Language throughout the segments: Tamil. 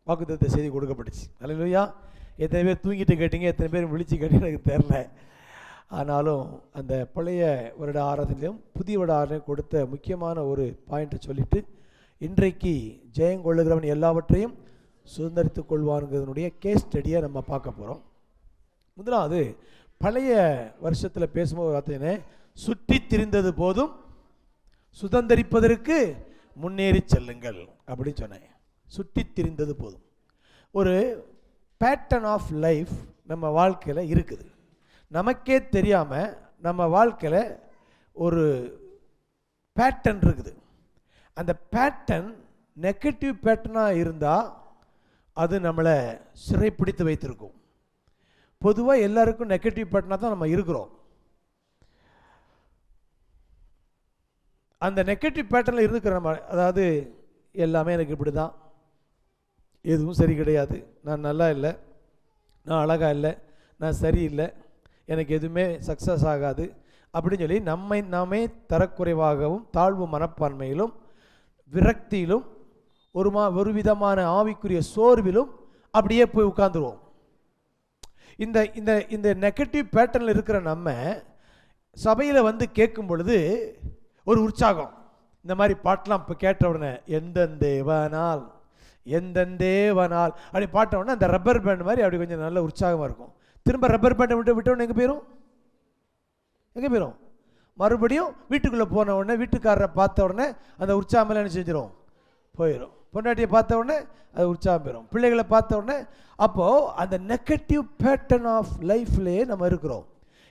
வாக்குத்தத்த செய்தி கொடுக்கப்பட்டுச்சு. அல்லேலூயா. எத்தனை பேர் தூங்கிட்டு கேட்டீங்க, எத்தனை பேர் விழிச்சு கேட்டீங்க எனக்கு தெரில. ஆனாலும் அந்த பழைய வருட ஆராதனையிலும் புதிய வருட ஆராதனை கொடுத்த முக்கியமான ஒரு பாயிண்ட்டை சொல்லிவிட்டு, இன்றைக்கு ஜெயங்கொள்ளுகிறவன் எல்லாவற்றையும் சுதந்திரித்துக் கொள்வானுங்கிறதுனுடைய கேஸ் ஸ்டடியை நம்ம பார்க்க போகிறோம். முதலாவது, பழைய வருஷத்தில் பேசும்போது பார்த்தீங்கன்னா, சுற்றி திரிந்தது போதும் சுதந்திரிப்பதற்கு முன்னேறி செல்லுங்கள் அப்படின்னு சொன்னேன். சுற்றி திரிந்தது போதும். ஒரு பேட்டர்ன் ஆஃப் லைஃப் நம்ம வாழ்க்கையில் இருக்குது. நமக்கே தெரியாமல் நம்ம வாழ்க்கையில் ஒரு பேட்டர்ன் இருக்குது. அந்த பேட்டர்ன் நெகட்டிவ் பேட்டர்னாக இருந்தால் அது நம்மளை சிறைப்பிடித்து வைத்திருக்கும். பொதுவாக எல்லாருக்கும் நெகட்டிவ் பேட்டர்னாக தான் நம்ம இருக்கிறோம். அந்த நெகட்டிவ் பேட்டர்னில் இருந்துக்கிற நம்ம, அதாவது எல்லாமே எனக்கு இப்படி தான், எதுவும் சரி கிடையாது, நான் நல்லா இல்லை, நான் அழகாக இல்லை, நான் சரியில்லை, எனக்கு எதுவுமே சக்ஸஸ் ஆகாது அப்படின்னு சொல்லி நாமே தரக்குறைவாகவும் தாழ்வு மனப்பான்மையிலும் விரக்தியிலும் ஒரு விதமான ஆவிக்குரிய சோர்விலும் அப்படியே போய் உட்கார்ந்துருவோம். இந்த இந்த இந்த நெகட்டிவ் பேட்டர்னில் இருக்கிற நம்ம சபையில் வந்து கேட்கும் பொழுது ஒரு உற்சாகம். இந்த மாதிரி பாட்டெலாம் இப்போ கேட்ட உடனே எந்தெந்தேவனால் எந்தெந்தேவனால் அப்படி பாட்ட உடனே அந்த ரப்பர் பேண்ட் மாதிரி அப்படி கொஞ்சம் நல்ல உற்சாகமாக இருக்கும். திரும்ப ரப்பர் பேண்டை விட்டவுடனே எங்கே போயிடும்? மறுபடியும் வீட்டுக்குள்ளே போன உடனே வீட்டுக்காரரை பார்த்த உடனே அந்த உற்சாகம் என்ன செஞ்சிடும்? போயிடும். பொண்டாட்டியை பார்த்த உடனே அது உற்சாகம் போயிடும். பிள்ளைகளை பார்த்த உடனே. அப்போது அந்த நெகட்டிவ் பேட்டர்ன் ஆஃப் லைஃப்லேயே நம்ம இருக்கிறோம்.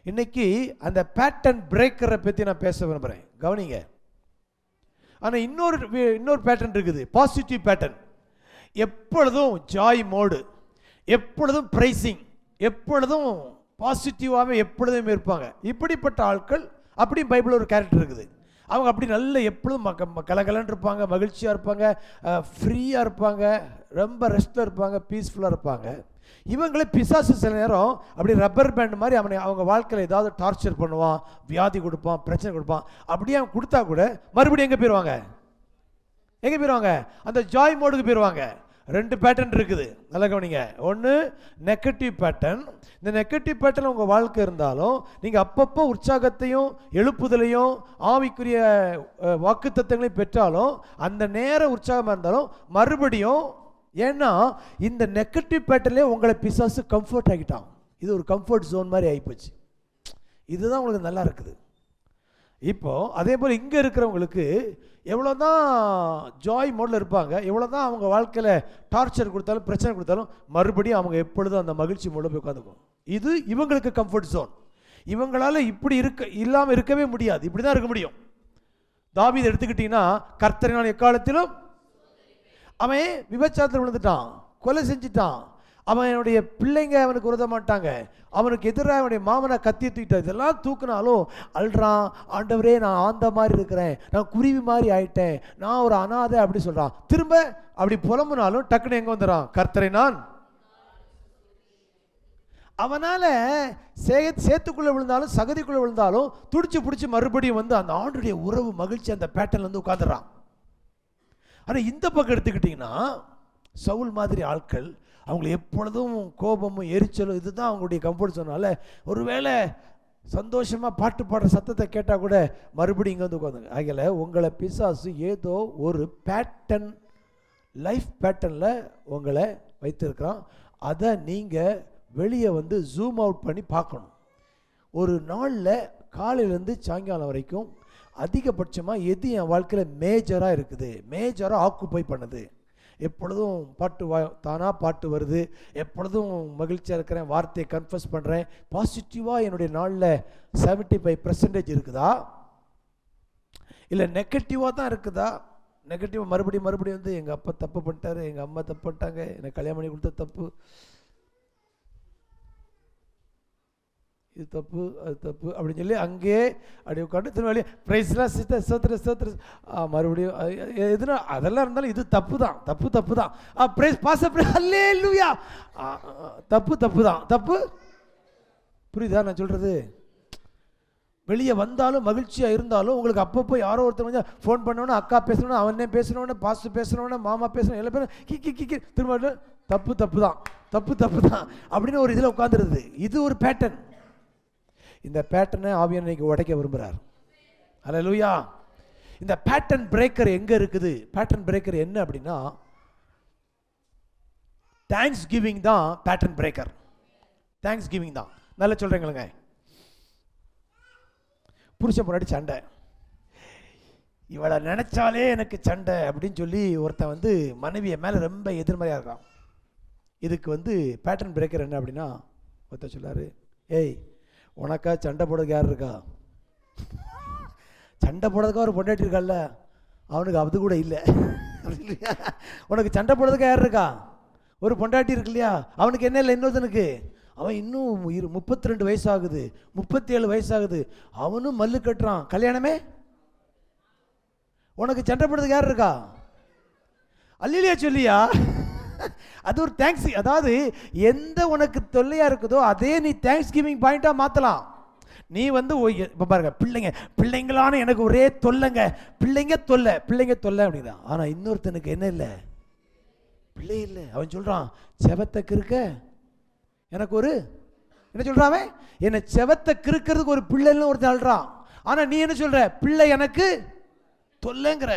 இன்னைக்கு அந்த பேட்டர்ன் பிரேக்கரை பற்றி நான் பேச விரும்புகிறேன், கவனிங்க. ஆனால் இன்னொரு பேட்டர்ன் இருக்குது, பாசிட்டிவ் பேட்டர்ன். எப்பொழுதும் ஜாய் மோடு, எப்பொழுதும் ப்ரைசிங், எப்பொழுதும் பாசிட்டிவாகவே எப்பொழுதுமே இருப்பாங்க. இப்படிப்பட்ட ஆட்கள், அப்படி பைபிள் ஒரு கேரக்டர் இருக்குது. அவங்க அப்படி நல்ல எப்பொழுதும் கலகலன்னு இருப்பாங்க, மகிழ்ச்சியாக இருப்பாங்க, ஃப்ரீயாக இருப்பாங்க, ரொம்ப ரெஸ்ட்டில் இருப்பாங்க, பீஸ்ஃபுல்லாக இருப்பாங்க. இவங்களே பிசாசு சில நேரம் அப்படி ரப்பர் பேண்ட் மாதிரி அவங்க வாழ்க்கையில் ஏதாவது டார்ச்சர் பண்ணுவான், வியாதி கொடுப்பான், பிரச்சனை கொடுப்பான். அப்படியே அவன் கொடுத்தா கூட மறுபடியும் எங்கே போயிடுவாங்க? அந்த ஜாய் மோடுக்கு போயிடுவாங்க. ரெண்டு பேட்டர்ன் இருக்குது, நல்லா கவனிங்க. ஒன்று நெகட்டிவ் பேட்டர்ன். இந்த நெகட்டிவ் பேட்டர்ன் உங்கள் வாழ்க்கை இருந்தாலும் நீங்கள் அப்பப்போ உற்சாகத்தையும் எழுப்புதலையும் ஆவிக்குரிய வாக்குத்தத்தங்களையும் பெற்றாலும் அந்த நேர உற்சாகமாக இருந்தாலும் மறுபடியும், ஏன்னா இந்த நெகட்டிவ் பேட்டர்லேயே உங்களை பிசாசு கம்ஃபர்ட் ஆகிட்டான். இது ஒரு கம்ஃபர்ட் ஜோன் மாதிரி ஆகிப்போச்சு. இதுதான் உங்களுக்கு நல்லா இருக்குது. இப்போது அதே போல் இங்கே இருக்கிறவங்களுக்கு எவ்வளோ தான் ஜாய் மோடில் இருப்பாங்க, எவ்வளோ தான் அவங்க வாழ்க்கையில் டார்ச்சர் கொடுத்தாலும் பிரச்சனை கொடுத்தாலும் மறுபடியும் அவங்க எப்பொழுதும் அந்த மகிழ்ச்சி மோடில் போய் உட்காந்துக்கும். இது இவங்களுக்கு கம்ஃபர்ட் ஜோன். இவங்களால் இப்படி இல்லாமல் இருக்கவே முடியாது, இப்படி தான் இருக்க முடியும். தாவீதை எடுத்துக்கிட்டிங்கன்னா, கர்த்தரினால் எக்காலத்திலும், அவன் விபச்சாரத்தில் விழுந்துட்டான், கொலை செஞ்சிட்டான், அவனுடைய பிள்ளைங்க அவனுக்கு உதவ மாட்டாங்க, அவனுக்கு எதிராக அவனுடைய மாமனை கத்தி தூக்கிட்டான். இதெல்லாம் தூக்குனாலும் அல்றான், ஆண்டவரே நான் ஆந்த மாதிரி இருக்கிறேன், நான் குருவி மாதிரி ஆயிட்டேன், நான் ஒரு அனாதை அப்படி சொல்கிறான். திரும்ப அப்படி புலம்புனாலும் டக்குன்னு எங்கே வந்துடுறான்? கர்த்தரை நான். அவனால் சேத்துக்குள்ளே விழுந்தாலும் சகதிக்குள்ளே விழுந்தாலும் துடிச்சு பிடிச்சி மறுபடியும் வந்து அந்த ஆண்டுடைய உறவு மகிழ்ச்சி அந்த பேட்டர்ல வந்து உட்காந்துறான். ஆனால் இந்த பக்கம் எடுத்துக்கிட்டிங்கன்னா, சவுல் மாதிரி ஆட்கள், அவங்களை எப்பொழுதும் கோபமும் எரிச்சலும் இதுதான் அவங்களுடைய கம்ஃபர்ட் ஜோனால, ஒருவேளை சந்தோஷமாக பாட்டு பாடுற சத்தத்தை கேட்டால் கூட மறுபடியும் இங்கே வந்து உட்காந்துங்க. ஆகல உங்களை பிசாசு ஏதோ ஒரு பேட்டர்ன், லைஃப் பேட்டர்னில் உங்களை வைத்திருக்கிறான். அதை நீங்கள் வெளியே வந்து ஜூம் அவுட் பண்ணி பார்க்கணும். ஒரு நாளில் காலையிலேருந்து சாயங்காலம் வரைக்கும் அதிகபட்சமாக எது என் வாழ்க்கையில் மேஜராக இருக்குது, மேஜராக ஆக்குப்பை பண்ணுது, எப்பொழுதும் பாட்டு தானாக பாட்டு வருது, எப்பொழுதும் மகிழ்ச்சியாக இருக்கிறேன், வார்த்தையை கன்ஃபஸ் பண்ணுறேன், பாசிட்டிவாக என்னுடைய நாளில் 75% இருக்குதா, இல்லை நெகட்டிவாக தான் இருக்குதா? நெகட்டிவாக மறுபடியும் வந்து எங்கள் அப்பா தப்பு பண்ணிட்டாரு, எங்கள் அம்மா தப்பு பண்ணிட்டாங்க, எனக்கு கல்யாணம் பண்ணி கொடுத்த தப்பு, இது தப்பு அது தப்பு அப்படின்னு சொல்லி அங்கேயே அப்படி உட்காந்து திரும்ப ப்ரைஸ்லாம் சிஸ்டர் சோத்திர மறுபடியும் எதுனா அதெல்லாம் இருந்தாலும் இது தப்பு தான் ப்ரைஸ் பாச அல்லேலூயா, தப்பு தான். தப்பு புரியுதா நான் சொல்கிறது? வெளியே வந்தாலும் மகிழ்ச்சியாக இருந்தாலும் உங்களுக்கு அப்பப்போ யாரோ ஒருத்தர் வந்து ஃபோன் பண்ணோன்னே அக்கா பேசணுன்னு, அவனே பேசணுன்னு, பாஸ்டர் பேசணுன்னு, மாமா பேசணும், எல்லா பேரும் கி திரும்ப தப்பு தான் அப்படின்னு ஒரு இதில் உட்காந்துருது. இது ஒரு பேட்டர்ன். இந்த பேட்டர்னை ஆவியானவர் இன்னைக்கு உடைக்க விரும்புகிறார். அல்லேலூயா. இந்த பேட்டர்ன் பிரேக்கர் எங்கே இருக்குது? பேட்டர்ன் பிரேக்கர் என்ன அப்படின்னா, தேங்க்ஸ் கிவிங் தான் பேட்டர்ன் பிரேக்கர். தேங்க்ஸ் கிவிங் தான். நல்லா சொல்கிறீங்களுங்க. புருஷன் முன்னாடி சண்டை, இவளை நினைச்சாலே எனக்கு சண்டை அப்படின்னு சொல்லி ஒருத்தன் வந்து மனைவியை மேலே ரொம்ப எதிர்மறையாக இருக்கான். இதுக்கு வந்து பேட்டர்ன் பிரேக்கர் என்ன அப்படின்னா, ஒருத்தர் சொல்லாரு, ஏய் உனக்கா சண்டை போடுறதுக்கு யார் இருக்கா? சண்டை போடுறதுக்காக ஒரு பொண்டாட்டி இருக்கால்ல, அவனுக்கு அது கூட இல்லை. உனக்கு சண்டை போடுறதுக்கு யார் இருக்கா? ஒரு பொண்டாட்டி இருக்கு இல்லையா, அவனுக்கு என்ன இல்லை? இன்னொருத்தனுக்கு அவன் இன்னும் 32 வயசாகுது, 37 வயசாகுது, அவனும் மல்லு கட்டுறான், கல்யாணமே. உனக்கு சண்டை போடுறதுக்கு யார் இருக்கா? அல்லேலூயா சொல்லியா? அது ஒரு தேங்க்ஸ். அதாவது எந்த உனக்கு தொல்லையா இருக்குதோ அதே நீ தேங்க்ஸ் கிவிங் பாயிண்டா மாத்தலாம். நீ வந்து இப்போ பாருங்க, பிள்ளைங்களான எனக்கு ஒரே தொல்லைங்க, பிள்ளைங்க தொல்லை அப்படின்னா. ஆனா இன்னொருத்தனுக்கு என்ன இல்லை? பிள்ளை இல்லை. அவன் சொல்றான், செவத்தை கிறுக்க எனக்கு ஒரு என்ன சொல்றான், என்னை செவத்தை கிறுக்கிறதுக்கு ஒரு பிள்ளைன்னு ஒருத்தன் அழுறான். ஆனா நீ என்ன சொல்ற? பிள்ளை எனக்கு தொல்லைங்கிற.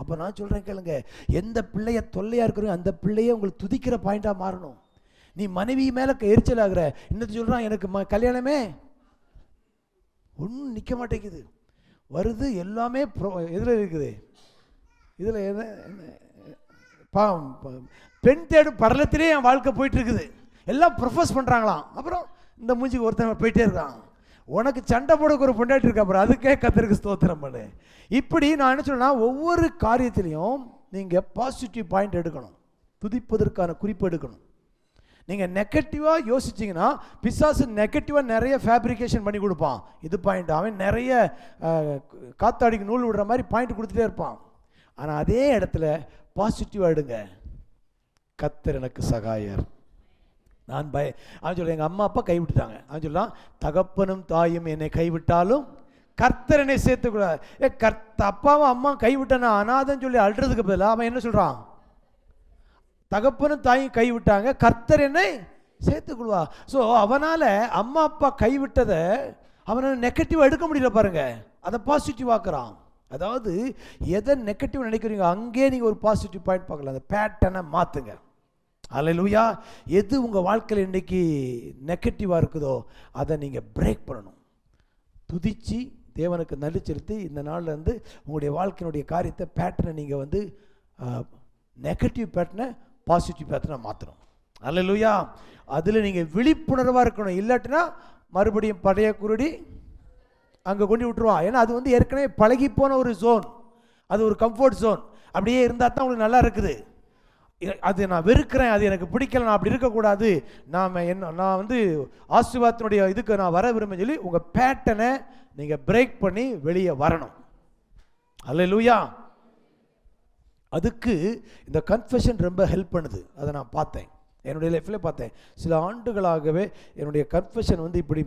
அப்ப நான் சொல்றேன் கேளுங்க, எந்த பிள்ளைய தொல்லையா இருக்கிறோம் அந்த பிள்ளைய உங்களுக்கு துதிக்கிற பாயிண்டா மாறணும். நீ மனைவி மேல எரிச்சல் ஆகுற, இன்னும் சொல்றான் எனக்கு கல்யாணமே ஒன்றும் நிற்க மாட்டேங்குது, வருது எல்லாமே எதில் இருக்குது, இதில் பெண் தேடும் படலத்திலே என் வாழ்க்கை போயிட்டு இருக்குது, எல்லாம் ப்ரொஃபஸ் பண்ணுறாங்களாம். அப்புறம் இந்த மூஞ்சிக்கு ஒருத்தன் போயிட்டே இருக்கான். உனக்கு சண்டை போடுக்கு ஒரு பொண்டாட்டி இருக்கா, அப்புறம் அதுக்கே கர்த்தருக்கு ஸ்தோத்திரம் பண்ணு. இப்படி நான் என்ன சொல்றேன்னா, ஒவ்வொரு காரியத்திலையும் நீங்கள் பாசிட்டிவ் பாயிண்ட் எடுக்கணும், துதிப்பதற்கான குறிப்பு எடுக்கணும். நீங்கள் நெகட்டிவாக யோசிச்சிங்கன்னா பிசாசு நெகட்டிவாக நிறைய ஃபேப்ரிகேஷன் பண்ணி கொடுப்பான். இது பாயிண்ட், அவன் நிறைய காத்தாடிக்கு நூல் விடுற மாதிரி பாயிண்ட் கொடுத்துட்டே இருப்பான். ஆனால் அதே இடத்துல பாசிட்டிவாக எடுங்க. கர்த்தர் எனக்கு சகாயர், நான் அவன் சொல்ல எங்கள் அம்மா அப்பா கைவிட்டுட்டாங்க. அவன் சொல்லலாம், தகப்பனும் தாயும் என்னை கைவிட்டாலும் கர்த்தர் என்னை சேர்த்துக்கூடாது. அப்பாவும் அம்மா கைவிட்டனா அனாதன்னு சொல்லி அழுறதுக்கு பதிலாக அவன் என்ன சொல்கிறான்? தகப்பனும் தாயும் கைவிட்டாங்க, கர்த்தர் என்னை சேர்த்துக்கொள்வா. ஸோ அவனால் அம்மா அப்பா கைவிட்டதை அவனால் நெகட்டிவாக எடுக்க முடியல பாருங்க, அதை பாசிட்டிவ் ஆக்குறான். அதாவது எதை நெகட்டிவ் நினைக்கிறீங்க அங்கே நீங்கள் ஒரு பாசிட்டிவ் பாயிண்ட் பார்க்கலாம். அந்த பேட்டர்னை மாற்றுங்க. அல்லேலூயா. எது உங்கள் வாழ்க்கையில் இன்றைக்கி நெகட்டிவாக இருக்குதோ அதை நீங்கள் பிரேக் பண்ணணும். துதிச்சு தேவனுக்கு நன்றி செலுத்தி இந்த நாளில் இருந்து உங்களுடைய வாழ்க்கையினுடைய காரியத்தை பேட்டர்னை நீங்கள் வந்து நெகட்டிவ் பேட்டர்னை பாசிட்டிவ் பேட்டர்னை மாற்றணும். அல்லேலூயா. அதில் நீங்கள் விழிப்புணர்வாக இருக்கணும். இல்லாட்டினா மறுபடியும் பழைய குருடி அங்கே கொண்டு விட்டுருவான். ஏன்னா அது வந்து ஏற்கனவே பழகி போன ஒரு ஜோன், அது ஒரு கம்ஃபர்ட் ஜோன். அப்படியே இருந்தால் தான் உங்களுக்கு நல்லா இருக்குது. அது நான் வெறுக்கிறேன், அது எனக்கு பிடிக்கல, நான் அப்படி இருக்கக்கூடாது, நான் வந்து ஆசீர்வாதத்தினுடைய இதுக்கு நான் வர விரும்ப சொல்லி உங்கள் பேட்டர்னை நீங்கள் பிரேக் பண்ணி வெளியே வரணும். அல்லேலூயா. அதுக்கு இந்த கன்ஃபெஷன் ரொம்ப ஹெல்ப் பண்ணுது. அதை நான் பார்த்தேன், என்னுடைய லைஃப்பில் பார்த்தேன். சில ஆண்டுகளாகவே என்னுடைய கன்ஃபெஷன் வந்து இப்படி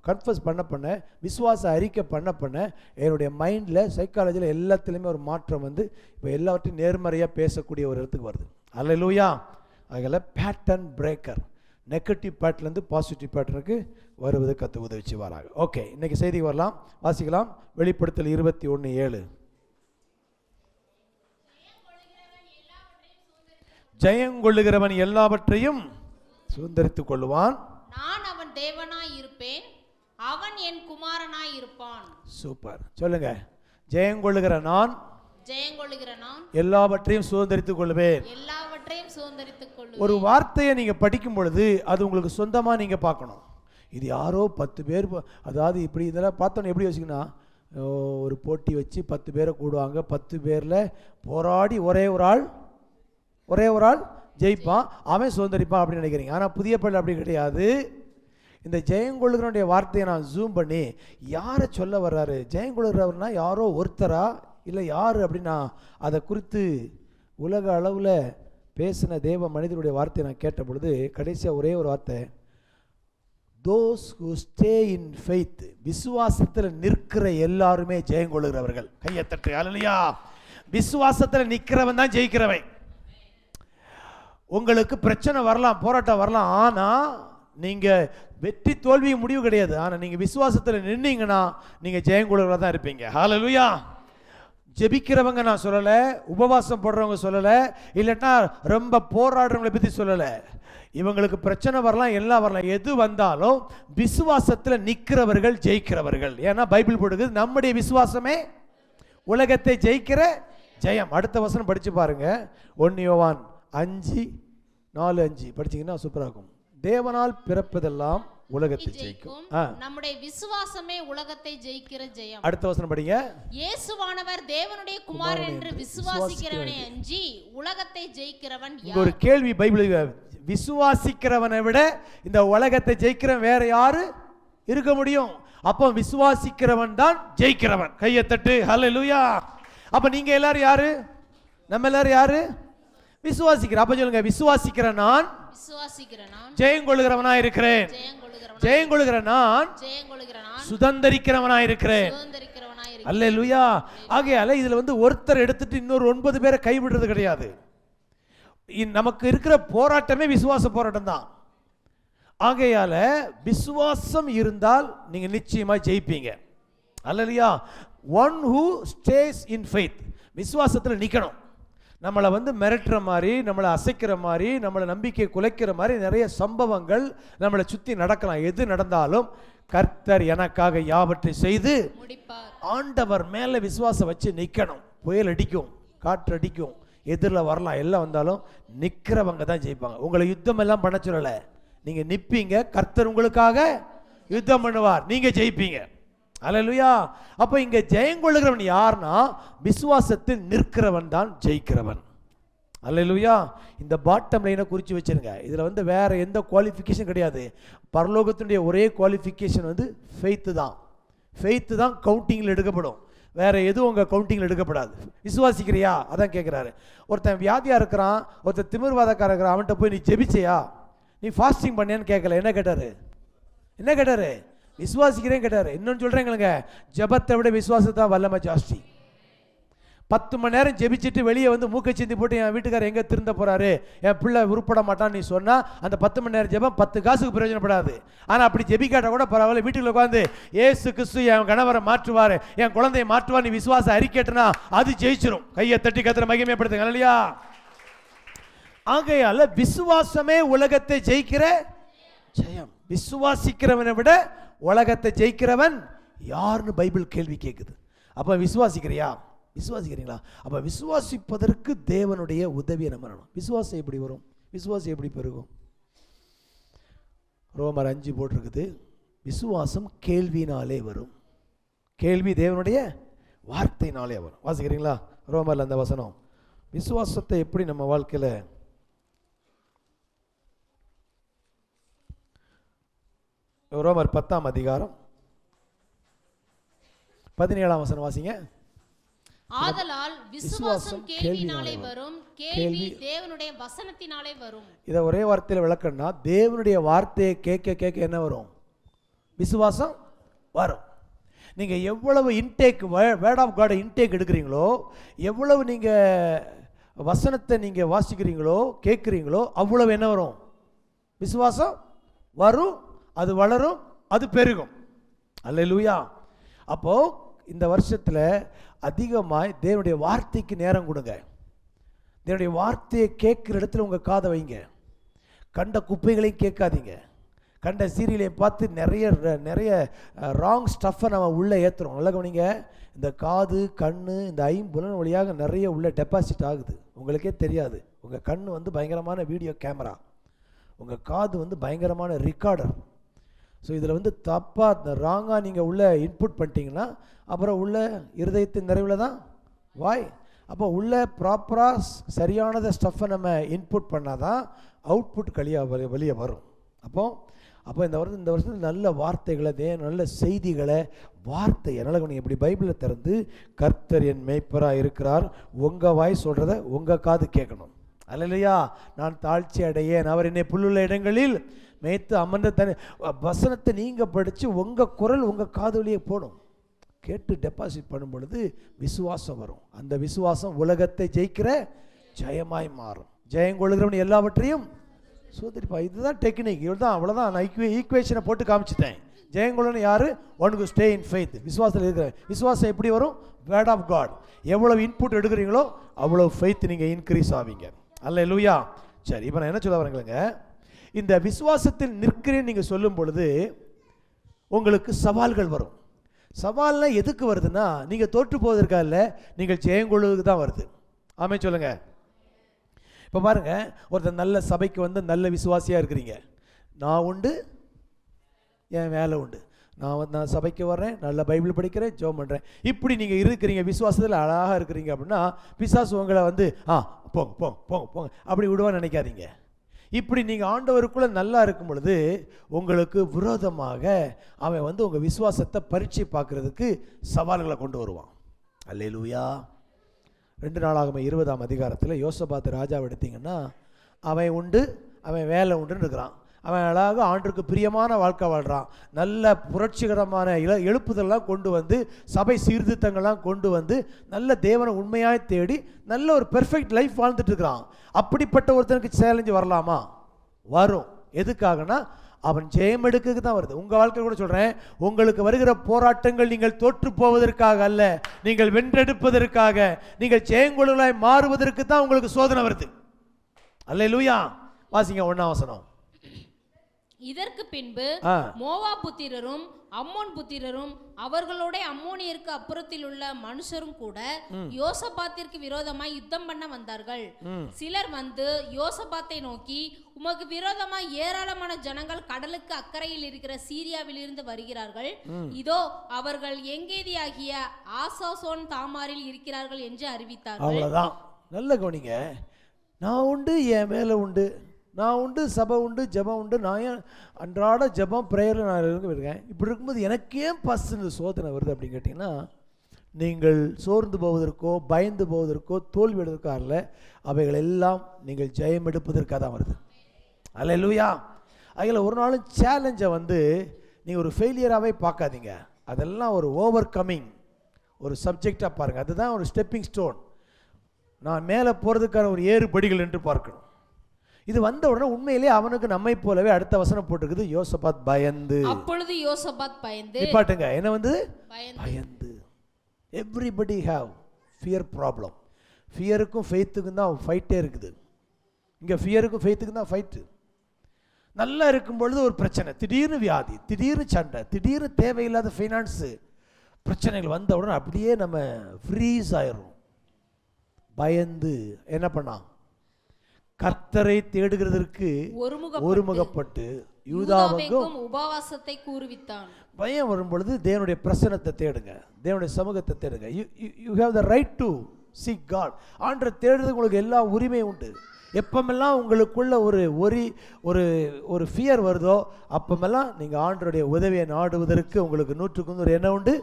கன்ஃபஸ் பண்ண விசுவாச அறிக்கை பண்ண என்னுடைய மைண்டில் சைக்காலஜியில் எல்லாத்துலேயுமே ஒரு மாற்றம் வந்து இப்போ எல்லாவற்றையும் நேர்மறையாக பேசக்கூடிய ஒரு இடத்துக்கு வருது. அல்லேலூயா. அதில் பேட்டர்ன் பிரேக்கர், நெகட்டிவ் பேட்டர்லேருந்து பாசிட்டிவ் பேட்டர்னுக்கு வருவது கற்று உதவிச்சு வராங்க. ஓகே, இன்றைக்கி செய்தி வரலாம், வாசிக்கலாம். வெளிப்படுத்தல் 21:7. ஜெயங்கொள்ளுகிறவன் எல்லாவற்றையும் சுதந்தரித்துக் கொள்ளுவான், நான் அவன் தேவனாய் இருப்பேன், அவன் என் குமாரனாய் இருப்பான். சூப்பர். சொல்லுங்க, ஜெயங்கொள்ளுகிற நான் எல்லாவற்றையும் சுதந்தரித்துக் கொள்வேன். ஒரு வார்த்தையை நீங்க படிக்கும் பொழுது அது உங்களுக்கு சொந்தமா நீங்க பார்க்கணும். இது யாரோ 10 பேர், அதாவது இப்படி இதெல்லாம் பார்த்தோன்னு எப்படி யோசிக்கணும், ஒரு போட்டி வச்சு 10 பேரை கூடுவாங்க, 10 பேரில் போராடி ஒரே ஒரு ஆள் ஜெயிப்பான், அவன் சுதந்திரிப்பான் அப்படின்னு நினைக்கிறீங்க. ஆனால் புதிய பள்ளி அப்படி கிடையாது. இந்த ஜெயங்கொள்ளுகிறனுடைய வார்த்தையை நான் ஜூம் பண்ணி யாரை சொல்ல வர்றாரு, ஜெயங்கொள்ளுகிறவர்னா யாரோ ஒருத்தரா இல்லை யார் அப்படின்னா அதை குறித்து உலக அளவில் பேசின தேவ மனிதனுடைய வார்த்தையை நான் கேட்ட பொழுது கடைசியாக ஒரே ஒரு வார்த்தை, those who stay in faith, விசுவாசத்தில் நிற்கிற எல்லாருமே ஜெயம் கொள்கிறவர்கள். கையை தட்டு ஹல்லேலூயா. விசுவாசத்தில் நிற்கிறவன் தான் ஜெயிக்கிறவன். உங்களுக்கு பிரச்சனை வரலாம், போராட்டம் வரலாம், ஆனால் நீங்கள் வெற்றி தோல்வி முடிவு கிடையாது. ஆனால் நீங்கள் விசுவாசத்தில் நின்னீங்கன்னா நீங்கள் ஜெயம் கொள்கிறவர்களாக தான் இருப்பீங்க. ஹல்லேலூயா. ஜெபிக்கிறவங்க நான் சொல்லலை, உபவாசம் போடுறவங்க சொல்லலை, இல்லைன்னா ரொம்ப போராடுறவங்களை பற்றி சொல்லலை. இவங்களுக்கு பிரச்சனை வரலாம், எல்லாம் வரலாம், எது வந்தாலும் விசுவாசத்தில் நிற்கிறவர்கள் ஜெயிக்கிறவர்கள். ஏன்னா பைபிள் போடுது நம்முடைய விசுவாசமே உலகத்தை ஜெயிக்கிற ஜெயம். அடுத்த வசனம் படித்து பாருங்க, 1 யோவான் 5:4-5 படிச்சீங்கன்னா சூப்பராக இருக்கும். தேவனால் பிறப்பதெல்லாம் உலகத்தை ஜெயிக்கும், நம்முடைய விசுவாசமே உலகத்தை ஜெயிக்கிற ஜெயம். அடுத்த வசனம் படிங்க. இயேசுவானவர் தேவனுடைய குமாரன் என்று விசுவாசிக்கிறவனே அஞ்சி உலகத்தை ஜெயிக்கிறவன் யார்? ஒரு கேள்வி பைபிள், விசுவாசிக்கிறவனை விட இந்த உலகத்தை ஜெயிக்கிறவன் வேற யாரு இருக்க முடியும்? அப்போ விசுவாசிக்கிறவன் தான் ஜெயிக்கிறவன். கையை தட்டு ஹல்லேலூயா. அப்ப நீங்க எல்லாரும் யாரு? நம்ம எல்லாரும் யாரு? விசுவாசிக்கிற. அப்ப சொல்லுங்க, விசுவாசிக்கிற நான் ஜெயம் கொள்கிறவனா இருக்கிறேன். ஜெயம் கொள்கிற நான் சுதந்தரிக்கிறவனா இருக்கிறேன். அல்லேலூயா. ஆகையால இதுல ஒருத்தர் எடுத்துட்டு இன்னொரு 9 பேரை கைவிடுறது கிடையாது. நமக்கு இருக்கிற போராட்டமே விசுவாச போராட்டம் தான். ஆகையால விசுவாசம் இருந்தால் நீங்க நிச்சயமா ஜெயிப்பீங்க. அல்லேலூயா. One who stays in faith, விசுவாசத்தில் நிற்கணும். நம்மளை மிரட்டுற மாதிரி, நம்மளை அசைக்கிற மாதிரி, நம்மளை நம்பிக்கை குலைக்கிற மாதிரி நிறைய சம்பவங்கள் நம்மளை சுற்றி நடக்கலாம். எது நடந்தாலும் கர்த்தர் எனக்காக யாவற்றை செய்து ஆண்டவர் மேலே விசுவாசம் வச்சு நிற்கணும். புயல் அடிக்கும், காற்று அடிக்கும், எதிரில் வரலாம், எல்லாம் வந்தாலும் நிற்கிறவங்க தான் ஜெயிப்பாங்க. உங்களை யுத்தம் எல்லாம் பண்ண சொல்லலை, நீங்கள் நிற்பீங்க, கர்த்தர் உங்களுக்காக யுத்தம் பண்ணுவார், நீங்கள் ஜெயிப்பீங்க. அல்லேலூயா. அப்போ இங்க ஜெயம் கொள்ளுகிறவன் யார்னா விசுவாசத்தில் நிற்கிறவன் தான் ஜெயிக்கிறவன். அல்லேலூயா. இந்த பாட்டம் லைனை குறித்து வச்சிருங்க. இதில் வேற எந்த குவாலிஃபிகேஷன் கிடையாது. பரலோகத்தினுடைய ஒரே குவாலிஃபிகேஷன் ஃபெய்த்து தான். ஃபெய்த்து தான் கவுண்டிங்கில் எடுக்கப்படும், வேற எதுவும் உங்கள் கவுண்டிங்கில் எடுக்கப்படாது. விசுவாசிக்கிறியா? அதான் கேட்குறாரு. ஒருத்தன் வியாதியாக இருக்கிறான், ஒருத்தன் திமிர்வாதக்காரர் இருக்கிறான், அவன்கிட்ட போய் நீ ஜெபிச்சியா, நீ ஃபாஸ்டிங் பண்ணியான்னு கேட்கல. என்ன கேட்டாரு? என்ன கேட்டாரு? விசுவாசிக்கிறேன் கேட்டாரு. இன்னொன்று சொல்கிறேங்களுங்க, ஜபத்தை விட விசுவாசத்தை வல்லமை ஜாஸ்தி. 10 மணி நேரம் ஜெபிச்சுட்டு வெளியே மூக்கை சிந்தி போட்டு என் வீட்டுக்காரர் எங்கே திருந்த போகிறாரு, என் பிள்ளை உருப்பட மாட்டான்னு நீ சொன்னால் அந்த 10 மணி நேரம் ஜெபம் 10 காசுக்கு பிரயோஜனப்படாது. ஆனால் அப்படி ஜெபிக்காட்ட கூட பரவாயில்ல, வீட்டுக்குள்ள உட்காந்து ஏசு கிறிஸ்து என் கணவரை மாற்றுவார், என் குழந்தையை மாற்றுவார், நீ விசுவாசம் அறிக்கேட்டனா அது ஜெயிச்சிரும். கையை தட்டி கத்திர மகிமைப்படுத்துங்க. இல்லையா? ஆகையால விசுவாசமே உலகத்தை ஜெயிக்கிற ஜெயம். விசுவாசிக்கிறவனை விட உலகத்தை ஜெயிக்கிறவன் யாருன்னு பைபிள் கேள்வி கேட்குது. அப்போ விசுவாசிக்கிறியா? விசுவாசிக்கிறீங்களா? அப்போ விசுவாசிப்பதற்கு தேவனுடைய உதவியை நம்பணும். விசுவாசம் எப்படி வரும்? விசுவாசம் எப்படி பெருகும்? ரோமர் 5 போட்டிருக்குது, விசுவாசம் கேள்வினாலே வரும், கேள்வி தேவனுடைய வார்த்தையினாலே வரும். வாசிக்கிறீங்களா ரோமர்ல அந்த வசனம்? விசுவாசத்தை எப்படி நம்ம வாழ்க்கையில் ரோமர் 10ஆம் அதிகாரம் 17ஆம் வசனம் வாசிங்க. ஆதலால் விசுவாசம் கேள்வினாலே வரும், கேள்வி தேவனுடைய வசனத்தினாலே வரும். இதை ஒரே வார்த்தையில் விளக்கணும்னா, தேவனுடைய வார்த்தையை கேட்க கேட்க என்ன வரும்? விசுவாசம் வரும். நீங்கள் எவ்வளவு intake, word of God intake எடுக்கிறீங்களோ, எவ்வளவு நீங்கள் வசனத்தை நீங்கள் வாசிக்கிறீங்களோ கேட்குறீங்களோ, அவ்வளவு என்ன வரும்? விசுவாசம் வரும், அது வளரும், அது பெருகும். அல்லேலூயா. அப்போ இந்த வருஷத்தில் அதிகமாக தேவனுடைய வார்த்தைக்கு நேரம் கொடுங்க. தேவனுடைய வார்த்தையை கேட்குற இடத்துல உங்கள் காதை வைங்க. கண்ட குப்பைகளையும் கேட்காதீங்க. கண்ட சீரியலையும் பார்த்து நிறைய நிறைய ராங் ஸ்டஃப்பை நம்ம உள்ளே ஏற்றுறோம். நல்லா கவனிங்க. இந்த காது, கண், இந்த ஐம்புலன் வழியாக நிறைய உள்ளே டெபாசிட் ஆகுது, உங்களுக்கே தெரியாது. உங்கள் கண் பயங்கரமான வீடியோ கேமரா, உங்கள் காது பயங்கரமான ரெக்கார்டர். ஸோ இதில் தப்பாக ராங்காக நீங்கள் உள்ளே இன்புட் பண்ணிட்டீங்கன்னா அப்புறம் உள்ள இருதயத்தின் நிறைவில் தான் வாய். அப்போ உள்ளே ப்ராப்பராக சரியானதை ஸ்டஃப்பை நம்ம இன்புட் பண்ணால் தான் அவுட்புட் வெளியே வரும். அப்போ இந்த வருஷத்தில் நல்ல வார்த்தைகளை, நல்ல செய்திகளை, வார்த்தை என்னால் நீங்கள் இப்படி பைபிளில் திறந்து கர்த்தர் என் மேய்ப்பராக இருக்கிறார், உங்கள் வாய் சொல்கிறத உங்கள் காது கேட்கணும். அல்லேலூயா. நான் தாழ்ச்சி அடையேன், அவர் என்னை புல்லுள்ள இடங்களில் மேய்த்து அமர்ந்த தண்ணி வசனத்தை நீங்கள் படித்து உங்கள் குரல் உங்கள் காதுலயே போடும். கேட்டு டெபாசிட் பண்ணும் பொழுது விசுவாசம் வரும். அந்த விசுவாசம் உலகத்தை ஜெயிக்கிற ஜெயமாய் மாறும். ஜெயம் கொள்கிறவன் எல்லாவற்றையும் சோதரிப்பா. இதுதான் டெக்னிக். இவ்வளோதான், அவ்வளோதான். நான் ஈக்குவேஷனை போட்டு காமிச்சிட்டேன். ஜெயங்கொள்ளன்னு யார்? ஒன்கு ஸ்டே இன் ஃபெய்த். விசுவாசத்தில் இருக்கிற விசுவாசம் எப்படி வரும்? Word of God. எவ்வளவு இன்புட் எடுக்கிறீங்களோ அவ்வளவு ஃபெய்த் நீங்கள் இன்க்ரீஸ் ஆவீங்க. அல்லேலூயா. சரி, இப்போ நான் என்ன சொல்ல வரேங்க, இந்த விசுவாசத்தில் நிற்கிறேன்னு நீங்கள் சொல்லும் பொழுது உங்களுக்கு சவால்கள் வரும். சவால்லாம் எதுக்கு வருதுன்னா நீங்கள் தோற்று போவதற்காக இல்லை, நீங்கள் ஜெயங்கொள்வதுக்கு தான் வருது. ஆமே சொல்லுங்க. இப்போ பாருங்க, ஒருத்தர் நல்ல சபைக்கு வந்து நல்ல விசுவாசியாக இருக்கிறீங்க. நான் உண்டு, என் வேலை உண்டு, நான் சபைக்கு வர்றேன், நல்ல பைபிள் படிக்கிறேன், ஜெபம் பண்ணுறேன், இப்படி நீங்கள் இருக்கிறீங்க, விசுவாசத்தில் அழகாக இருக்கிறீங்க அப்படின்னா பிசாசு உங்களை வந்து போங்க போங்க போங்க போங்க அப்படி விடுவான்னு நினைக்காதீங்க. இப்படி நீங்கள் ஆண்டவருக்குள்ளே நல்லா இருக்கும் பொழுது உங்களுக்கு விரோதமாக அவன் வந்து உங்கள் விசுவாசத்தை பரீட்சை பார்க்குறதுக்கு சவால்களை கொண்டு வருவான். அல்லேலூயா. 2 நாளாகம 20ஆம் அதிகாரத்தில் யோசபாத் ராஜாவை எடுத்தீங்கன்னா அவன் உண்டு, அவன் வேலை உண்டுன்னு இருக்கிறான். அவன் அழகாக ஆண்டுக்கு பிரியமான வாழ்க்கை வாழ்கிறான். நல்ல புரட்சிகரமான எழுப்புதெல்லாம் கொண்டு வந்து சபை சீர்திருத்தங்கள்லாம் கொண்டு வந்து நல்ல தேவனை உண்மையாக தேடி நல்ல ஒரு பெர்ஃபெக்ட் லைஃப் வாழ்ந்துட்டு இருக்கிறான். அப்படிப்பட்ட ஒருத்தனுக்கு சேலஞ்சு வரலாமா? வரும். எதுக்காகனா அவன் ஜெயம் எடுக்கிறதுக்கு தான் வருது. உங்கள் வாழ்க்கை கூட சொல்கிறேன், உங்களுக்கு வருகிற போராட்டங்கள் நீங்கள் தோற்று போவதற்காக அல்ல, நீங்கள் வென்றெடுப்பதற்காக, நீங்கள் ஜெயங்கொள்ளாய் மாறுவதற்கு தான் உங்களுக்கு சோதனை வருது. அல்லேலூயா. வாசிங்க 1ஆம் வசனம். இதற்கு பின்பு மோவா புத்திரரும் அம்மோன் புத்திரரும் அவர்களோட அம்மோனியருக்கு அப்புறத்தில் உள்ள மனுஷரும் கூட யோசபாத்திற்கு விரோதமாய் யுத்தம் பண்ண வந்தார்கள். சிலர் வந்து யோசபாத்தை நோக்கி, உமக்கு விரோதமாய் ஏராளமான ஜனங்கள் கடலுக்கு அக்கறையில் இருக்கிற சீரியாவில் இருந்து வருகிறார்கள், இதோ அவர்கள் எங்கேதியாகிய ஆசாசோன் தாமாரில் இருக்கிறார்கள் என்று அறிவித்தார்கள். அவ்வளவுதான். நல்ல கவனிங்க. நான் உண்டு, என் மேல உண்டு, நான் உண்டு, சபை உண்டு, ஜபம் உண்டு, நான் ஏன் அன்றாட ஜபம் ப்ரேயரில் நான் இருக்கேன். இப்படி இருக்கும்போது எனக்கு ஏன் இந்த சோதனை வருது அப்படின்னு கேட்டிங்கன்னா, நீங்கள் சோர்ந்து போவதற்கோ பயந்து போவதற்கோ தோல்வி எடுவதற்கோ இல்லை, அவைகள் எல்லாம் நீங்கள் ஜெயம் எடுப்பதற்காக தான் வருது. அல்லேலூயா. அதில் ஒரு நாளும் சேலஞ்சை வந்து நீங்கள் ஒரு ஃபெயிலியராகவே பார்க்காதீங்க. அதெல்லாம் ஒரு ஓவர் கம்மிங் ஒரு சப்ஜெக்டாக பாருங்கள். அதுதான் ஒரு ஸ்டெப்பிங் ஸ்டோன். நான் மேலே போகிறதுக்கான ஒரு ஏறுபடிகள் என்று பார்க்கணும். இது வந்த உடனே உண்மையிலே அவனுக்கு நம்மை போலவே அடுத்த வசனம் போட்டுருக்குது, யோசபாத் பயந்து. அப்பொழுது யோசபாத் பயந்து. பாட்டுங்க என்ன வந்து பயந்து. Everybody have fear problem. ஃபியருக்கும் ஃபெய்த்துக்கும் தான் ஃபைட்டே இருக்குது. இங்கே ஃபியருக்கும் ஃபெய்த்துக்கும் தான் ஃபைட்டு. நல்லா இருக்கும் பொழுது ஒரு பிரச்சனை, திடீர்னு வியாதி, திடீர்னு சண்டை, திடீர்னு தேவையில்லாத ஃபைனான்ஸு பிரச்சனைகள் வந்த உடனே அப்படியே நம்ம ஃப்ரீஸ் ஆயிரும். பயந்து என்ன பண்ணான்? கர்த்தரை தேடுகிறதற்கு ஒருமுகப்பட்டு யூதாவுக்கும் உபவாசத்தை கூறுவித்தான். பயம் வரும் பொழுது தேவனுடைய பிரசன்னத்தை தேடுங்க, தேவனுடைய சமூகத்தை தேடுங்க. You have the right to seek God. ஆண்டரை தேடுறது உங்களுக்கு எல்லா உரிமையும் உண்டு. எப்பமெல்லாம் உங்களுக்குள்ள ஒரு ஃபியர் வருதோ அப்பமெல்லாம் நீங்கள் ஆண்டருடைய உதவியை நாடுவதற்கு உங்களுக்கு 100% என்ன உண்டு?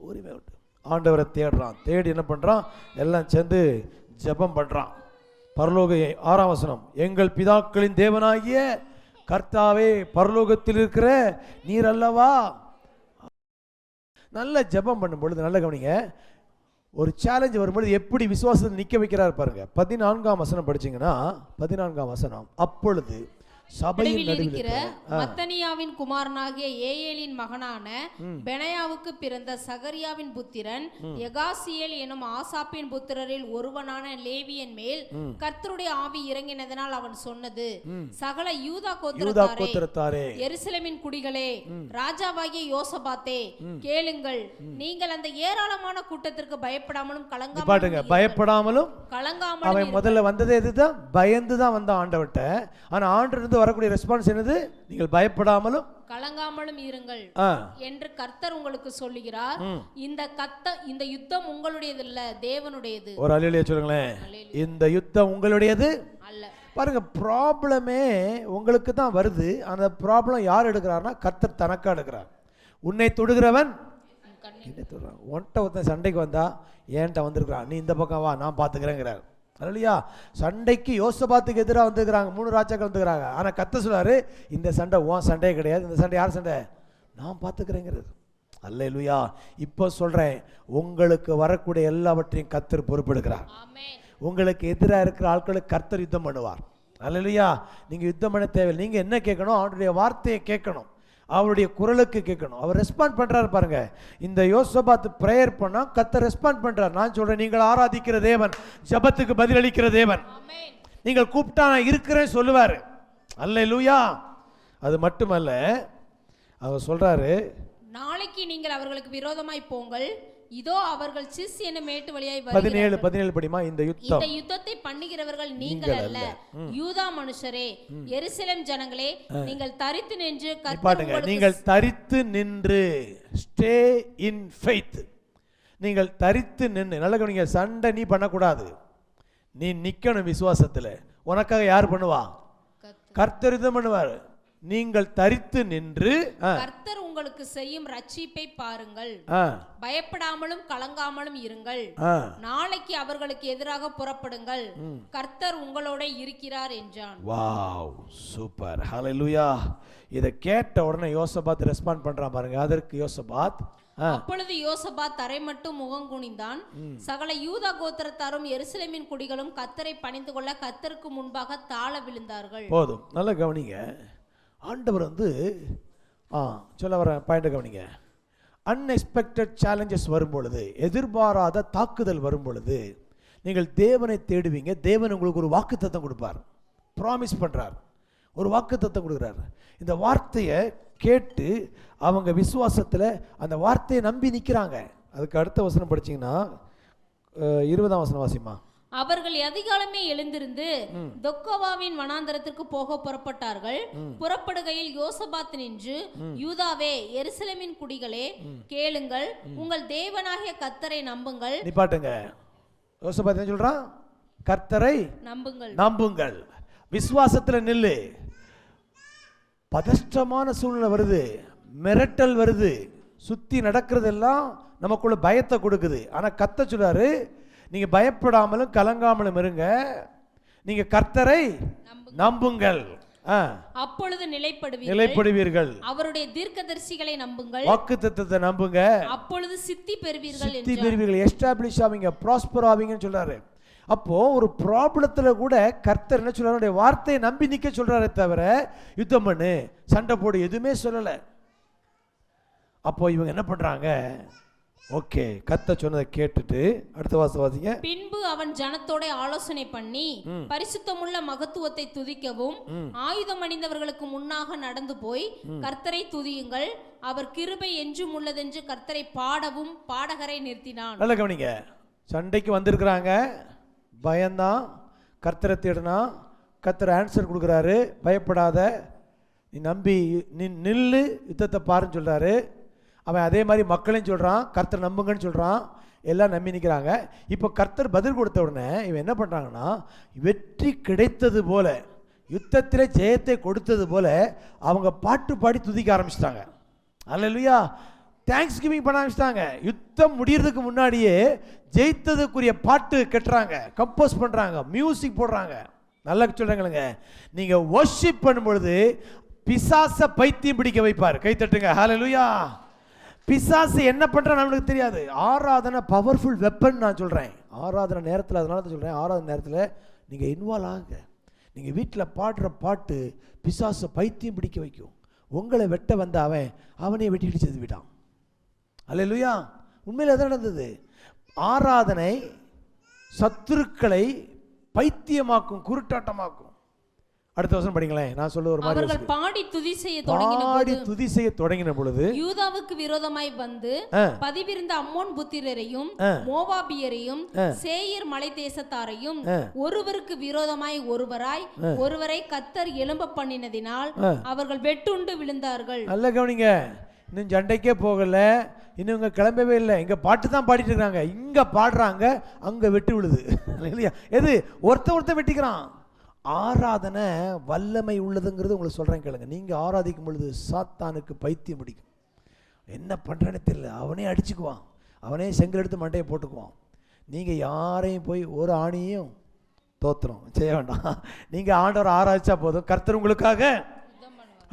உரிமை உண்டு. ஆண்டவரை தேடுறான். தேடி என்ன பண்ணுறான்? எல்லாம் சேர்ந்து ஜெபம் பண்ணுறான். பரலோக 6ஆம் வசனம். எங்கள் பிதாக்களின் தேவனாகிய கர்த்தாவே, பரலோகத்தில் இருக்கிற நீர் அல்லவா. நல்ல ஜெபம் பண்ணும் பொழுது நல்ல கவனிங்க, ஒரு சேலஞ்ச் வரும்பொழுது எப்படி விசுவாசத்தை நிற்க வைக்கிறார் பாருங்க. 14ஆம் வசனம் படிச்சீங்கன்னா 14ஆம் வசனம். அப்பொழுது சபையில் இருக்கிற மத்தனியாவின் குமாரனாகிய ஏயேலின் மகனான பெனாயாவுக்கு பிறந்த சகரியாவின் புத்திரன் யகாசியேல் எனும் ஆசாப்பின் புத்திரரில் ஒருவனான லேவியன் மேல் கர்த்தருடைய ஆவி இறங்கினதனால் அவன் சொன்னது, சகல யூதா கோத்திரத்தாரே, எருசலேமின் குடிகளே, ராஜாவாகிய யோசபாத்தே, கேளுங்கள். நீங்கள் அந்த ஏராளமான கூட்டத்திற்கு பயப்படாமலும் பயப்படாமலும் அவன் முதல்ல வந்ததே இதுதான், பயந்து தான் வந்த ஆண்டவர்கிட்ட. ஆனா ஆண்டவர் வரக்கூடிய ரெஸ்பான்ஸ் என்னது? நீங்கள் பயப்படாமலும் கலங்காமலும் இருங்கள் என்று கர்த்தர் உங்களுக்கு சொல்லுகிறார். இந்த யுத்தம் உங்களுடையது இல்ல, தேவனுடையது. ஒரு அல்லேலூயா சொல்லுங்களேன். இந்த யுத்தம் உங்களுடையது அல்ல. பாருங்க, ப்ராப்ளமே உங்களுக்கு தான் வருது. அந்த ப்ராப்ளம் யார் எடுக்கிறார்னா கர்த்தர் தனக்கா எடுக்கிறார். உன்னை தொடுகிறவன் ஒன்ட்ட ஒருத்தன் சண்டைக்கு வந்தா ஏன்ட்ட வந்திருக்கிறான், நீ இந்த பக்கம் வா நான் பார்த்துக்கிறேங்கிறார். அல்லையா? சண்டைக்கு யோசபாத்துக்கு எதிராக வந்துக்கிறாங்க, 3 ராஜாக்கள் வந்துக்கிறாங்க. ஆனால் கர்த்தர் சொல்றாரு, இந்த சண்டை உன் சண்டையே கிடையாது, இந்த சண்டை யார் சண்டை? நான் பார்த்துக்கிறேங்கிறது. அல்லேலூயா. இப்போ சொல்றேன், உங்களுக்கு வரக்கூடிய எல்லாவற்றையும் கர்த்தர் பொறுப்பெடுக்கிறார். உங்களுக்கு எதிராக இருக்கிற ஆட்களுக்கு கர்த்தர் யுத்தம் பண்ணுவார். அல்லேலூயா. நீங்க யுத்தம் பண்ண தேவையில்லை. நீங்க என்ன கேட்கணும்? அவருடைய வார்த்தையை கேட்கணும், அவருடைய குரலுக்கு கேட்கணும். அவர் ரெஸ்பாண்ட் பண்றாரு பாருங்க. இந்த யோசபாத் பிரேயர் பண்ணா கர்த்தர் ரெஸ்பாண்ட் பண்றார். நான் சொல்றேன், நீங்கள் ஆராதிக்கிற தேவன் ஜெபத்துக்கு பதிலளிக்கிற தேவன். நீங்கள் கூப்பிட்டா நான் இருக்கிறேன் சொல்லுவாரு. அல்லேலூயா. அது மட்டுமல்ல, அவர் சொல்றாரு, நாளைக்கு நீங்கள் அவர்களுக்கு விரோதமாய் போங்கள், இதோ அவர்கள் சிஸ் என மேட்டு வழியாய் 17 படிமா. இந்த யுத்தத்தை பண்ணுகிறவர்கள் நீங்கள் அல்ல, யூதா மனுஷரே, எருசலேம் ஜனங்களே, நீங்கள் தரித்து நின்று நீங்கள் தரித்து நின்று, ஸ்டே இன் ஃபெய்த். நீங்கள் தரித்து நின்று, நல்ல கவனிங்க, சண்டை நீ பண்ணக்கூடாது, நீ நிக்கணும் விசுவாசத்துல. உனக்காக யார் பண்ணுவா? கர்த்தர் யுத்தம் பண்ணுவார். நீங்கள் தரித்து நின்று கர்த்தர் உங்களுக்கு செய்யும் ரட்சிப்பை பாருங்கள், பயப்படாமலும் கலங்காமலும் இருங்கள். நாளைக்கு அவர்களுக்கு எதிராக புறப்படுங்கள், கர்த்தர் உங்களோட இருக்கிறார் என்றான். வாவ், சூப்பர், ஹல்லேலூயா. இதை கேட்ட உடனே யோசபாத் ரெஸ்பாண்ட் பண்றான் பாருங்க. அதற்கு யோசபாத், அப்பொழுது யோசபாத் தரை மட்டும் முகம் குனிந்தான். சகல யூதா கோத்திரத்தாரும் எருசலேமின் குடிகளும் கர்த்தரை பணிந்து கொள்ள கர்த்தருக்கு முன்பாக தாழ விழுந்தார்கள். போதும், நல்ல கவனிங்க. ஆண்டவர் வந்து சொல்ல வர பாயிண்ட் கவனிங்க. அன்எக்ஸ்பெக்டட் சேலஞ்சஸ் வரும் பொழுது, எதிர்பாராத தாக்குதல் வரும் பொழுது நீங்கள் தேவனை தேடுவீங்க. தேவன் உங்களுக்கு ஒரு வாக்குத்தத்தம் கொடுப்பார், ப்ராமிஸ் பண்றார், ஒரு வாக்குத்தத்தம் கொடுக்குறார். இந்த வார்த்தையை கேட்டு அவங்க விசுவாசத்தில் அந்த வார்த்தையை நம்பி நிற்கிறாங்க. அதுக்கு அடுத்த வசனம் படிச்சீங்கன்னா 20ஆம் வசனம் வாசிமா. அவர்கள் அதிகாலமே எழுந்திருந்து தொக்கோவாவின் வனாந்தரத்திற்கு போக புறப்பட்டார்கள். புறப்படுகையில் யோசபாத் நின்று, யூதாவே, எருசலேமின் குடிகளே, கேளுங்கள், உங்கள் தேவனாகிய கர்த்தரை நம்புங்கள். நிப்பாட்டுங்க. யோசபாத் என்ன சொல்றான்? கர்த்தரை நம்புங்கள், விசுவாசத்துல நில்லு. பதஷ்டமான சூழ்நிலை வருது, மிரட்டல் வருது, சுத்தி நடக்கிறதெல்லாம் நமக்குள்ள பயத்தை கொடுக்குது. ஆனா கர்த்தர் சொல்றாரு, நீங்க பயப்படாமலும் கலங்காமலும் இருங்க, நீங்க கர்த்தரை நம்புங்கள், அப்பொழுது நிலைப்படுவீர்கள். அவருடைய தீர்க்கதரிசிகளை நம்புங்கள், வாக்குத்தத்தத்தை நம்புங்க, அப்பொழுது சித்தி பெறுவீர்கள். எஸ்டாப்லிஷ் ஆவீங்க, ப்ராஸ்பர் ஆவீங்கன்னு சொல்றாரு. அப்போ ஒரு ப்ராப்ளத்துல கூட கர்த்தர் என்ன சொல்றாரு? வார்த்தையை நம்பி நிக்க சொல்றாரே தவிர யுத்தம் பண்ணு, சண்டை போடு எதுவுமே சொல்லல. அப்போ இவங்க என்ன பண்றாங்க? ஓகே, கர்த்தர் சொன்னதை கேட்டுட்டு அடுத்த வாசிங்க. பின்பு அவன் ஜனத்தோட ஆலோசனை பண்ணி பரிசுத்தமுள்ள மகத்துவத்தை துதிக்கவும் ஆயுதம் அணிந்தவர்களுக்கு முன்னாக நடந்து போய் கர்த்தரை துதியுங்கள், அவர் கிருபை என்றும் உள்ளதென்று கர்த்தரை பாடவும் பாடகரை நிறுத்தினான். நல்ல கவனிங்க. சண்டைக்கு வந்திருக்கிறாங்க, பயந்தான், கர்த்தரை தேடினா கர்த்தர் ஆன்சர் கொடுக்குறாரு. பயப்படாத, நீ நம்பி நீ நில்லு, யுத்தத்தை பாருன்னு சொல்றாரு. அவன் அதே மாதிரி மக்களையும் சொல்றான், கர்த்தர் நம்புங்கன்னு சொல்றான். எல்லாம் நம்பி நிற்கிறாங்க. இப்போ கர்த்தர் பதில் கொடுத்த உடனே இவன் என்ன பண்றாங்கன்னா, வெற்றி கிடைத்தது போல, யுத்தத்திலே ஜெயத்தை கொடுத்தது போல அவங்க பாட்டு பாடி துதிக்க ஆரம்பிச்சிட்டாங்க. அல்லேலூயா. தேங்க்ஸ் கிவிங் பண்ண ஆரம்பிச்சிட்டாங்க. யுத்தம் முடியறதுக்கு முன்னாடியே ஜெயித்ததுக்குரிய பாட்டு கட்டுறாங்க, கம்போஸ் பண்றாங்க, மியூசிக் போடுறாங்க. நல்லா சொல்றாங்க. நீங்க வொர்ஷிப் பண்ணும்பொழுது பிசாச பைத்தியம் பிடிக்க வைப்பார். கை தட்டுங்க. ஹல்லேலூயா. பிசாசு என்ன பண்றான்னு நம்மளுக்கு தெரியாது. ஆராதனை பவர்ஃபுல் வெப்பன். நான் சொல்றேன் ஆராதனை நேரத்தில், அதனால தான் சொல்றேன் ஆராதனை நேரத்தில் நீங்க இன்வால்வ் ஆகுங்க. நீங்க வீட்டில் பாடுற பாட்டு பிசாசை பைத்தியம் பிடிக்க வைக்கும். உங்களை வெட்ட வந்த அவனையே வெட்டிட்டு செத்து விட்டான். அல்லேலூயா. உண்மையில் எது நடந்தது? ஆராதனை சத்துருக்களை பைத்தியமாக்கும், குருட்டாட்டமாக்கும். அடுத்த வசனம் படிங்களேன். நான் சொல்ல ஒரு மாதிரி, அவர்கள் பாடி துதி செய்ய தொடங்கின பொழுது யூதாவுக்கு விரோதமாய் வந்து பதிவிருந்த அம்மோன் புத்திரரையும் மோவாபியரையும் சேயீர் மலை தேசத்தாரையும் ஒருவருக்கு விரோதமாய் ஒருவரை கர்த்தர் எழும்ப பண்ணினதினால் அவர்கள் வெட்டுண்டு விழுந்தார்கள். நல்ல கவனிங்க. இன்னும் சண்டைக்கே போகல, இன்னும் இங்க கிளம்பவே இல்லை. இங்க பாட்டு தான் பாடிட்டு இருக்காங்க, இங்க பாடுறாங்க, அங்க வெட்டு விழுது. எது? ஒருத்த வெட்டிக்கிறான். ஆராதனை வல்லமை உள்ளதுங்கிறது உங்களுக்கு சொல்றேன் கேளுங்க. நீங்க ஆராதிக்கும் பொழுது சாத்தானுக்கு பைத்தியம் பிடிக்கும். என்ன பண்றேன்னு தெரியல, அவனே அடிச்சுக்குவான், அவனே செங்கல் எடுத்து மண்டையை போட்டுக்குவான். நீங்க யாரையும் போய் ஒரு ஆணியும் ஸ்தோத்திரம். செய்ய வேண்டாம், நீங்க ஆண்டவர் ஆராய்ச்சா போதும், கர்த்தர் உங்களுக்காக.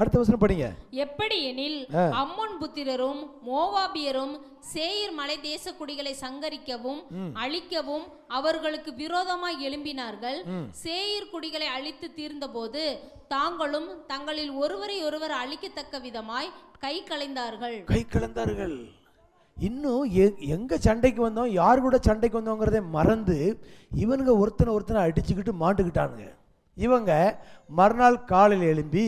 அடுத்த வசனம் படிங்க. எப்படி எனில் அம்மோன் புத்திரரும் மோவாபியரும் சேயீர் மலை தேச குடிகளை சங்கரிக்கவும் அழிக்கவும் அவர்களுக்கு விரோதமாய் எழும்பினார்கள். சேயீர் குடிகளை அழித்து தீர்ந்தபோது தாங்களும் தங்களில் ஒருவரை ஒருவர் அழிக்கத்தக்க விதமாய் கை களைந்தார்கள். இன்னும் எங்க சண்டைக்கு வந்தோம், யார் கூட சண்டைக்கு வந்தோங்கிறதே மறந்து இவனுங்க ஒருத்தனை அடிச்சுக்கிட்டு மாண்டுக்கிட்டானுங்க. இவங்க மறுநாள் காலையில் எழும்பி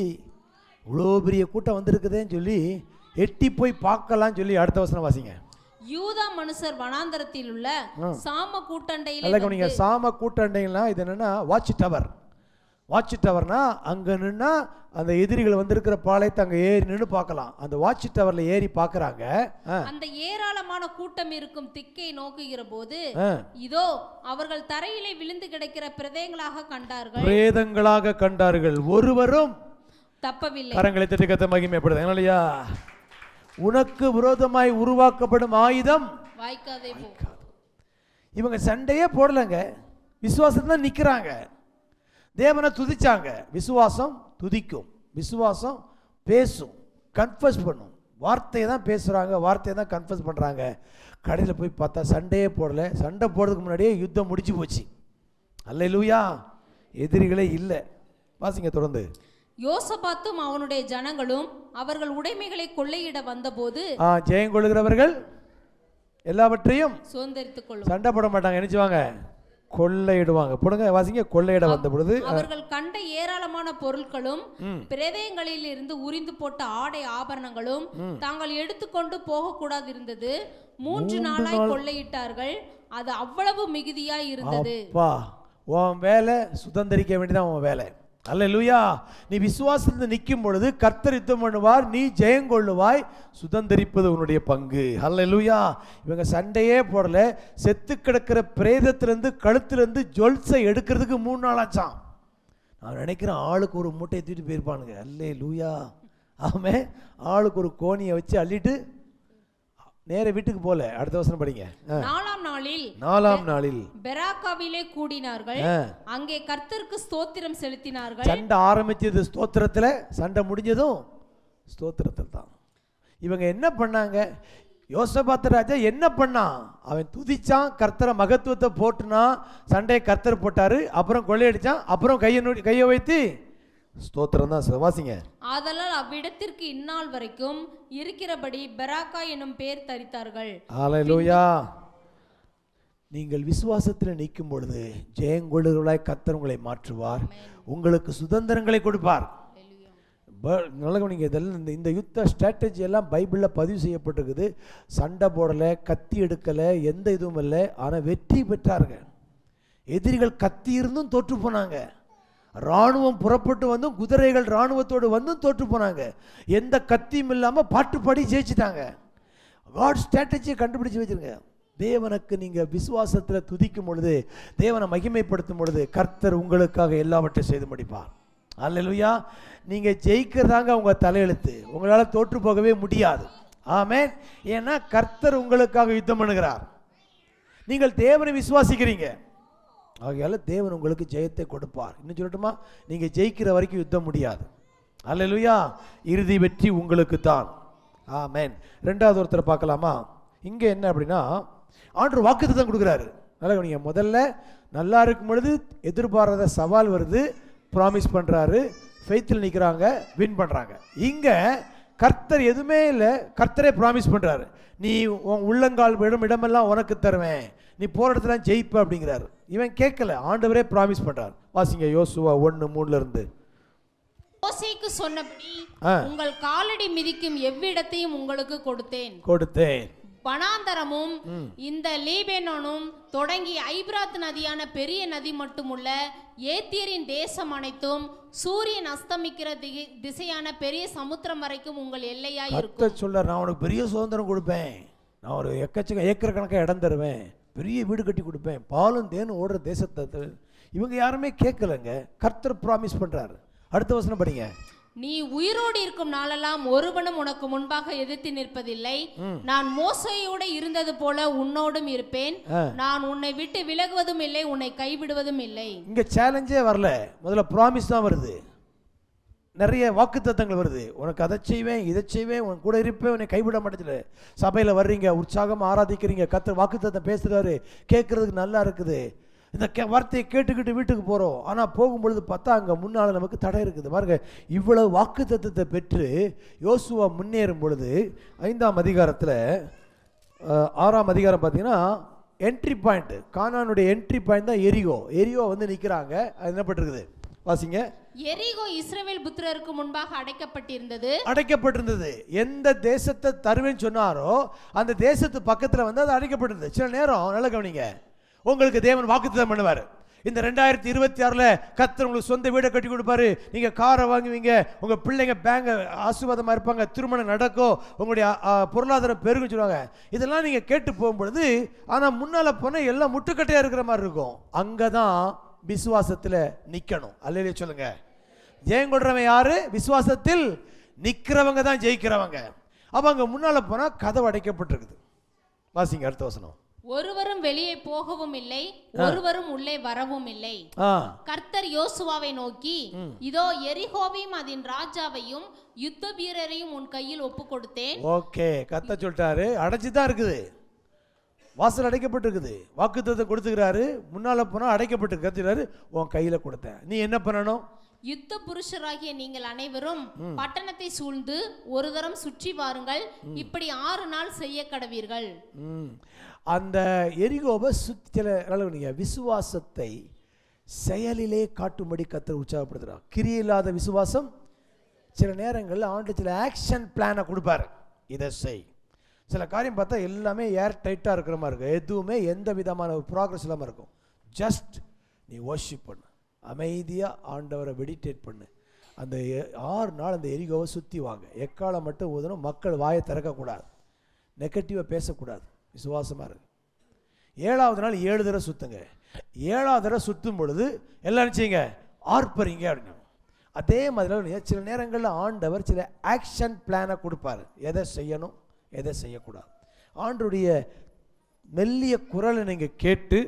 இவ்வளோ பெரிய கூட்டம் வந்திருக்குதேன்னு சொல்லி எட்டி போய் பார்க்கலாம்னு சொல்லி அடுத்த வசனம் வாசிங்க. யூதா மனுஷர் வனாந்தரத்தில் உள்ள சாம கூட்டண்டையில் சாம கூட்டண்டைனா இது என்னன்னா வாட்ச் டவர்னா அங்கே நின்னா அந்த எதிரிகள் வந்திருக்கிற பாளையத்தை அங்கே ஏறி நின்று பார்க்கலாம். அந்த வாட்ச் டவர்ல ஏறி பார்க்கறாங்க. அந்த ஏராளமான கூட்டம் இருக்கும் திக்கை நோக்குகிற போது இதோ அவர்கள் தரையிலே விழுந்து கிடக்கிற பிரேதங்களாக கண்டார்கள். ஒருவரும் தப்பவில்லை. கரங்களை தட்டி கர்த்தர் மகிமைப்படுது. இல்லையா, உனக்கு விரோதமாய் உருவாக்கப்படும் ஆயுதம் வாய்க்காதே போ. இவங்க சண்டையே போடலங்க, விசுவாசம் தான் நிக்கிறாங்க. தேவனை துதிச்சாங்க. விசுவாசம் துதிக்கும், விசுவாசம் பேசும், கன்ஃபஸ் பண்ணும். வார்த்தையை தான் பேசுறாங்க, வார்த்தையை தான் கன்ஃபஸ் பண்றாங்க. கடையில் போய் பார்த்தா சண்டையே போடல. சண்டை போடுறதுக்கு முன்னாடியே யுத்தம் முடிச்சு போச்சு. அல்லேலூயா, எதிரிகளே இல்லை. வாசிங்க தொடர்ந்து. யோசபாத்தும் அவனுடைய ஜனங்களும் அவர்கள் உடைமைகளை கொள்ளையிட வந்தபோது ஜெயம் கொள்ளுகிறவர்கள் எல்லாவற்றையும் சுதந்தரித்துக் கொள்ளும். சண்டை போட மாட்டாங்க, நினைச்சுவாங்க, கொள்ளையிடுவாங்க. போடுங்க வாசிங்க. கொள்ளையிட வந்த பொழுது அவர்கள் கண்ட ஏராளமான பொருட்களும் பிரேதங்களில் இருந்து உரிந்து போட்ட ஆடை ஆபரணங்களும் தாங்கள் எடுத்துக்கொண்டு போக கூடாது இருந்தது. 3 நாளாய் கொள்ளையிட்டார்கள். அது அவ்வளவு மிகுதியாய் இருந்தது. உன் வேலை சுதந்திரிக்க வேண்டியதான் உன் வேலை. அல்லேலூயா. நீ விசுவாசத்தில் நிற்கும் பொழுது கர்த்தர் யுத்தம் பண்ணுவார், நீ ஜெயம் கொள்ளுவாய், சுதந்திரிப்பது உன்னுடைய பங்கு. அல்லேலூயா. இவங்க சண்டையே போடல. செத்து கிடக்கிற பிரேதத்திலிருந்து கழுத்திலிருந்து ஜொல்ஸை எடுக்கிறதுக்கு 3 நாள் ஆச்சான். நான் நினைக்கிறேன் ஆளுக்கு ஒரு மூட்டையை தூக்கிட்டு போயிருப்பானுங்க. அல்லேலூயா. ஆமே, ஆளுக்கு ஒரு கோணியை வச்சு அள்ளிட்டு நேர வீட்டுக்கு போல. அடுத்த வசனம் படிங்க. 4ஆம் நாளில் பெராக்காவிலே கூடினார்கள். அங்கே கர்த்தருக்கு ஸ்தோத்திரம் செலுத்தினார்கள். சண்டை ஆரம்பிச்சது ஸ்தோத்திரத்துல, சண்டை முடிஞ்சதும் ஸ்தோத்திரத்தில் தான். இவங்க என்ன பண்ணாங்க? யோசபாத் ராஜா என்ன பண்ணான்? அவன் துதிச்சான், கர்த்தரை மகத்துவத்தை போட்டுனா, சண்டையை கர்த்தர் போட்டாரு, அப்புறம் கொள்ளையடிச்சான், அப்புறம் கையை வைத்து ஸ்தோத்திரம் தான். வாசிங்க. ஆதலால் அவ்விடத்திற்கு இந்நாள் வரைக்கும் இருக்கிறபடி பெராக்கா எனும் பேர் தரித்தார்கள். ஹல்லேலூயா. நீங்கள் விசுவாசத்தில் நிற்கும் பொழுது ஜெயங்கொள்ளுகளாய் கர்த்தர் உங்களை மாற்றுவார், உங்களுக்கு சுதந்திரங்களை கொடுப்பார். இந்த யுத்த ஸ்ட்ராட்டஜி எல்லாம் பைபிளில் பதிவு செய்யப்பட்டிருக்குது. சண்டை போடலை, கத்தி எடுக்கலை, எந்த இதுவும் இல்லை. ஆனால் வெற்றி பெற்றார்கள். எதிரிகள் கத்தி இருந்தும் தோற்று போனாங்க. இராணுவம் புறப்பட்டு வந்தும், குதிரைகள் இராணுவத்தோடு வந்தும் தோற்று போனாங்க. எந்த கத்தியும் இல்லாமல் பாட்டு பாடி ஜெயிச்சிட்டாங்க. காட் ஸ்ட்ராட்டஜியை கண்டுபிடிச்சு வச்சிருங்க. தேவனுக்கு நீங்கள் விசுவாசத்தில் துதிக்கும் பொழுது, தேவனை மகிமைப்படுத்தும் பொழுது கர்த்தர் உங்களுக்காக எல்லாவற்றையும் செய்து முடிப்பார். அல்லேலூயா. நீங்கள் ஜெயிக்கிறதாங்க உங்கள் தலையெழுத்து. உங்களால் தோற்று போகவே முடியாது. ஆமென். ஏன்னா கர்த்தர் உங்களுக்காக யுத்தம் பண்ணுகிறார். நீங்கள் தேவனை விசுவாசிக்கிறீங்க, ஆகையால தேவன் உங்களுக்கு ஜெயத்தை கொடுப்பார். இன்னும் சொல்லட்டுமா, நீங்கள் ஜெயிக்கிற வரைக்கும் யுத்தம் முடியாது. அல்லேலூயா. இறுதி வெற்றி உங்களுக்கு தான். ஆமென். 2வது ஒருத்தரை பார்க்கலாமா? இங்கே என்ன அப்படின்னா, ஆண்டவர் வாக்குத்தத்தம் கொடுக்குறாரு. நல்லா கவனிங்க. முதல்ல நல்லா இருக்கும் பொழுது எதிர்பாராத சவால் வருது, ப்ராமிஸ் பண்ணுறாரு, ஃபெய்த்தில் நிற்கிறாங்க, வின் பண்ணுறாங்க. இங்கே கர்த்தர் எதுவுமே இல்லை, கர்த்தரே ப்ராமிஸ் பண்ணுறாரு. நீ உன் உள்ளங்கால் விடும் இடமெல்லாம் உனக்கு தருவேன், நீ போகிற இடத்துல ஜெயிப்ப அப்படிங்கிறாரு. இவன் கேட்கல, ஆண்டவரே ப்ராமிஸ் பண்ணுறார். வாசிங்க யோசுவா 1:3 மோசேக்கு சொன்னபடி உங்கள் காலடி மிதிக்கும் எவ்விடத்தையும் உங்களுக்கு கொடுத்தேன். வனாந்தரமும் இந்த லீபனோனும் தொடங்கி ஐபிராத் நதியான பெரிய நதி மட்டுமுள்ள ஏத்தியரின் தேசம் அனைத்தும் சூரியன் அஸ்தமிக்கிற திசையான பெரிய சமுத்திரம் வரைக்கும் உங்கள் எல்லையா இருக்கும். சொல்ல நான் உனக்கு பெரிய சுதந்திரம் கொடுப்பேன், நான் ஒரு எக்கச்சக்க ஏக்கர் கணக்காக இடம் தருவேன், பெரிய வீடு கட்டி கொடுப்பேன், பாலும் தேனும் ஓடுற தேசத்தை. இவங்க யாருமே கேட்கலங்க, கர்த்தர் ப்ராமிஸ் பண்றாரு. அடுத்த வசனம் படிங்க. நீ உயிரோடு இருக்கும் நாளெல்லாம் ஒருவனும் உனக்கு முன்பாக எதிர்த்து நிற்பதில்லை. நான் மோசையோடு இருந்தது போல உன்னோடும் இருப்பேன். நான் உன்னை விட்டு விலகுவதும் இல்லை, உன்னை கைவிடுவதும் இல்லை. இங்க சேலஞ்சே வரல, முதல்ல ப்ராமிஸ் தான் வருது. நிறைய வாக்குத்தத்தங்கள் வருது. உனக்கு அதை செய்வேன், இதை செய்வேன், உன் கூட இருப்பேன், உன்னை கைவிட மாட்டேன். சபையில் வர்றீங்க, உற்சாகமாக ஆராதிக்கிறீங்க, கர்த்தர் வாக்குத்தத்தம் பேசுகிறாரு, கேட்கறதுக்கு நல்லா இருக்குது. இந்த வார்த்தையை கேட்டுக்கிட்டு வீட்டுக்கு போகிறோம். ஆனால் போகும்பொழுது பார்த்தா அங்கே முன்னால் நமக்கு தடை இருக்குது. பாருங்க, இவ்வளவு வாக்குத்தத்தத்தை பெற்று யோசுவா முன்னேறும் பொழுது 5ஆம் அதிகாரத்தில் 6ஆம் அதிகாரம் பார்த்தீங்கன்னா என்ட்ரி பாயிண்ட், கானானுடைய என்ட்ரி பாயிண்ட் தான் எரிகோ. எரிகோ வந்து நிற்கிறாங்க. அது என்ன பட்டிருக்குது வாசிங்க. எரிகோ இஸ்ரவேல் புத்திரருக்கு முன்பாக அடைக்கப்பட்டிருந்தது. எந்த தேசத்தை தருவேன்னு சொன்னாரோ அந்த தேசத்து பக்கத்தில் வந்து அது அடைக்கப்பட்டிருந்தது. சில நேரம் நல்ல கவனிங்க, உங்களுக்கு தேவன் வாக்குத்தத்தம் பண்ணுவார். இந்த 2026 கர்த்தர் உங்களுக்கு சொந்த வீடை கட்டி கொடுப்பாரு, நீங்க காரை வாங்குவீங்க, உங்க பிள்ளைங்க பேங்க் ஆசீர்வாதமா இருப்பாங்க, திருமணம் நடக்கும், உங்களுடைய பொருளாதாரம் பெருகும் சொல்லுவாங்க. இதெல்லாம் நீங்க கேட்டு போகும்பொழுது ஆனா முன்னால போன எல்லாம் முட்டுக்கட்டையா இருக்கிற மாதிரி இருக்கும். அங்கதான் விசுவாசத்துல நிக்கணும். அல்லேலூயா சொல்லுங்க. ஜெயம் கொள்றவன் யாரு? விசுவாசத்தில் நிக்கிறவங்க தான் ஜெயிக்கிறவங்க. அப்ப அங்க முன்னால போனா கதவு அடைக்கப்பட்டிருக்குது. வாசிங்க அடுத்த வசனம். ஒருவரும் வெளியே போகவும் இல்லை, ஒருவரும் உள்ளே வரவும் இல்லை. கர்த்தர் யோசுவாவை நோக்கி, இதோ எரிகோவையும் அதன் ராஜாவையும் யுத்த வீரரையும் உன் கையில் ஒப்பு கொடுத்தேன். ஓகே, கர்த்தர் சொல்லிட்டாரு, அடைச்சுதான் இருக்குது, வாசல் அடைக்கப்பட்டிருக்குது. வாக்குத்தத்தம் கொடுத்துக்கிறாரு, முன்னால போனா அடைக்கப்பட்டிருக்காரு, உன் கையில கொடுத்தேன். நீ என்ன பண்ணணும்? யுத்த புருஷராகிய நீங்கள் அனைவரும் பட்டணத்தை சூழ்ந்து ஒரு தரம் சுற்றி வாருங்கள், இப்படி 6 நாள் செய்ய கடவீர்கள். அந்த எரிகோவை சுற்றி விசுவாசத்தை செயலிலே காட்டும்படி கர்த்தர் உற்சாகப்படுத்துறார். கிரியில்லாத விசுவாசம். சில நேரங்களில் ஆண்டு சில ஆக்ஷன் பிளானை கொடுப்பாரு, இதை செய். சில காரியம் பார்த்தா எல்லாமே ஏர் டைட்டாக இருக்கிற மாதிரி இருக்கும், எதுவுமே எந்த விதமான ப்ராக்ரஸ் இல்லாமல் இருக்கும். ஜஸ்ட் நீ வர்ஷிப் பண்ணு, அமைதியாக ஆண்டவரை மெடிடேட் பண்ணு. அந்த 6 நாள் அந்த எரிகோவை சுற்றி வாங்க. எக்காலம் மட்டும் ஊதணும், மக்கள் வாயை திறக்கக்கூடாது, நெகட்டிவாக பேசக்கூடாது, விசுவாசமாக இருக்கு. 7ஆவது நாள் 7 தடவை சுற்றுங்க. 7ஆவது தடவை சுற்றும் பொழுது எல்லாரும் செய்யுங்க, ஆர்ப்பரிங்க அப்படின்னு. அதே மாதிரி சில நேரங்களில் ஆண்டவர் சில ஆக்ஷன் பிளானை கொடுப்பார், எதை செய்யணும் எதை செய்யக்கூடாது. ஆண்டவருடைய மெல்லிய குரலை நீங்கள் கேட்டு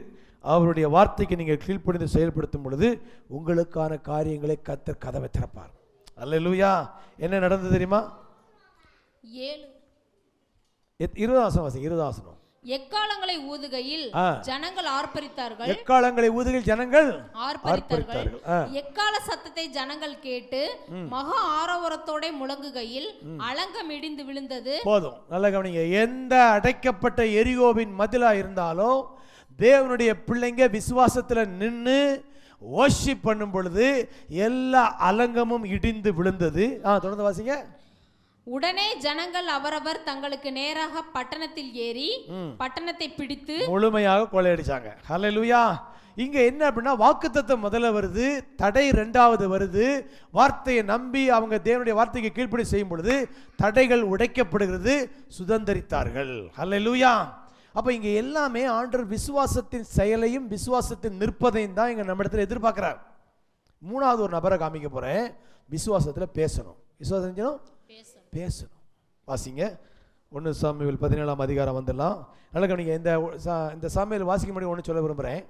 அவருடைய வார்த்தைக்கு நீங்கள் கீழ்ப்படிந்து செயல்படுத்தும் பொழுது உங்களுக்கான காரியங்களை கர்த்தர் கதவை திறப்பார். அல்லேலூயா. என்ன நடந்தது தெரியுமா? 20 எக்காலங்களை ஊதுகையில் ஜனங்கள் ஆர்ப்பரித்தார்கள். எக்காலங்களை ஊதுகையில் ஜனங்கள் ஆர்ப்பரித்தார்கள். எக்கால சத்தத்தை ஜனங்கள் கேட்டு மகா ஆரவாரத்தோட முழங்குகையில் அலங்கம் இடிந்து விழுந்தது. போதும், நல்ல கவனிங்க. எந்த அடைக்கப்பட்ட எரிகோவின் மதிலா இருந்தாலும் தேவனுடைய பிள்ளைங்க விசுவாசத்துல நின்று வர்ஷிப் பண்ணும் பொழுது எல்லா அலங்கமும் இடிந்து விழுந்தது. தொடர்ந்து வாசிங்க. உடனே ஜனங்கள் அவரவர் தங்களுக்கு நேராக பட்டணத்தில் ஏறி பட்டணத்தை பிடித்து முழுமையாக கொள்ளையடிச்சாங்க. ஹல்லேலூயா. இங்க என்ன அப்படின்னா வாக்குத்தத்தம் முதல்ல வருது, தடை 2வது வருது. வார்த்தையை நம்பி அவங்க தேவனுடைய வார்த்தைக்கு கீழ்ப்படி செய்யும் பொழுது தடைகள் உடைக்கப்படுகிறது, சுதந்தரித்தார்கள். ஹல்லேலூயா. அப்ப இங்க எல்லாமே ஆண்டவர் விசுவாசத்தின் செயலையும் விசுவாசத்தின் நிற்பதையும் தான் இங்க நம்ம இடத்துல எதிர்பார்க்கிறார். 3வது ஒரு நபரை காமிக்க போறேன். விசுவாசத்துல பேசணும். விசுவாசம் பேசணும். வாசிங்க 1 சாமுவேல் 17ஆம் அதிகாரம் வந்துடலாம். நல்ல கவனிங்க. இந்த சாமுவேல் வாசிக்க முடியும். ஒன்று சொல்ல விரும்புகிறேன்.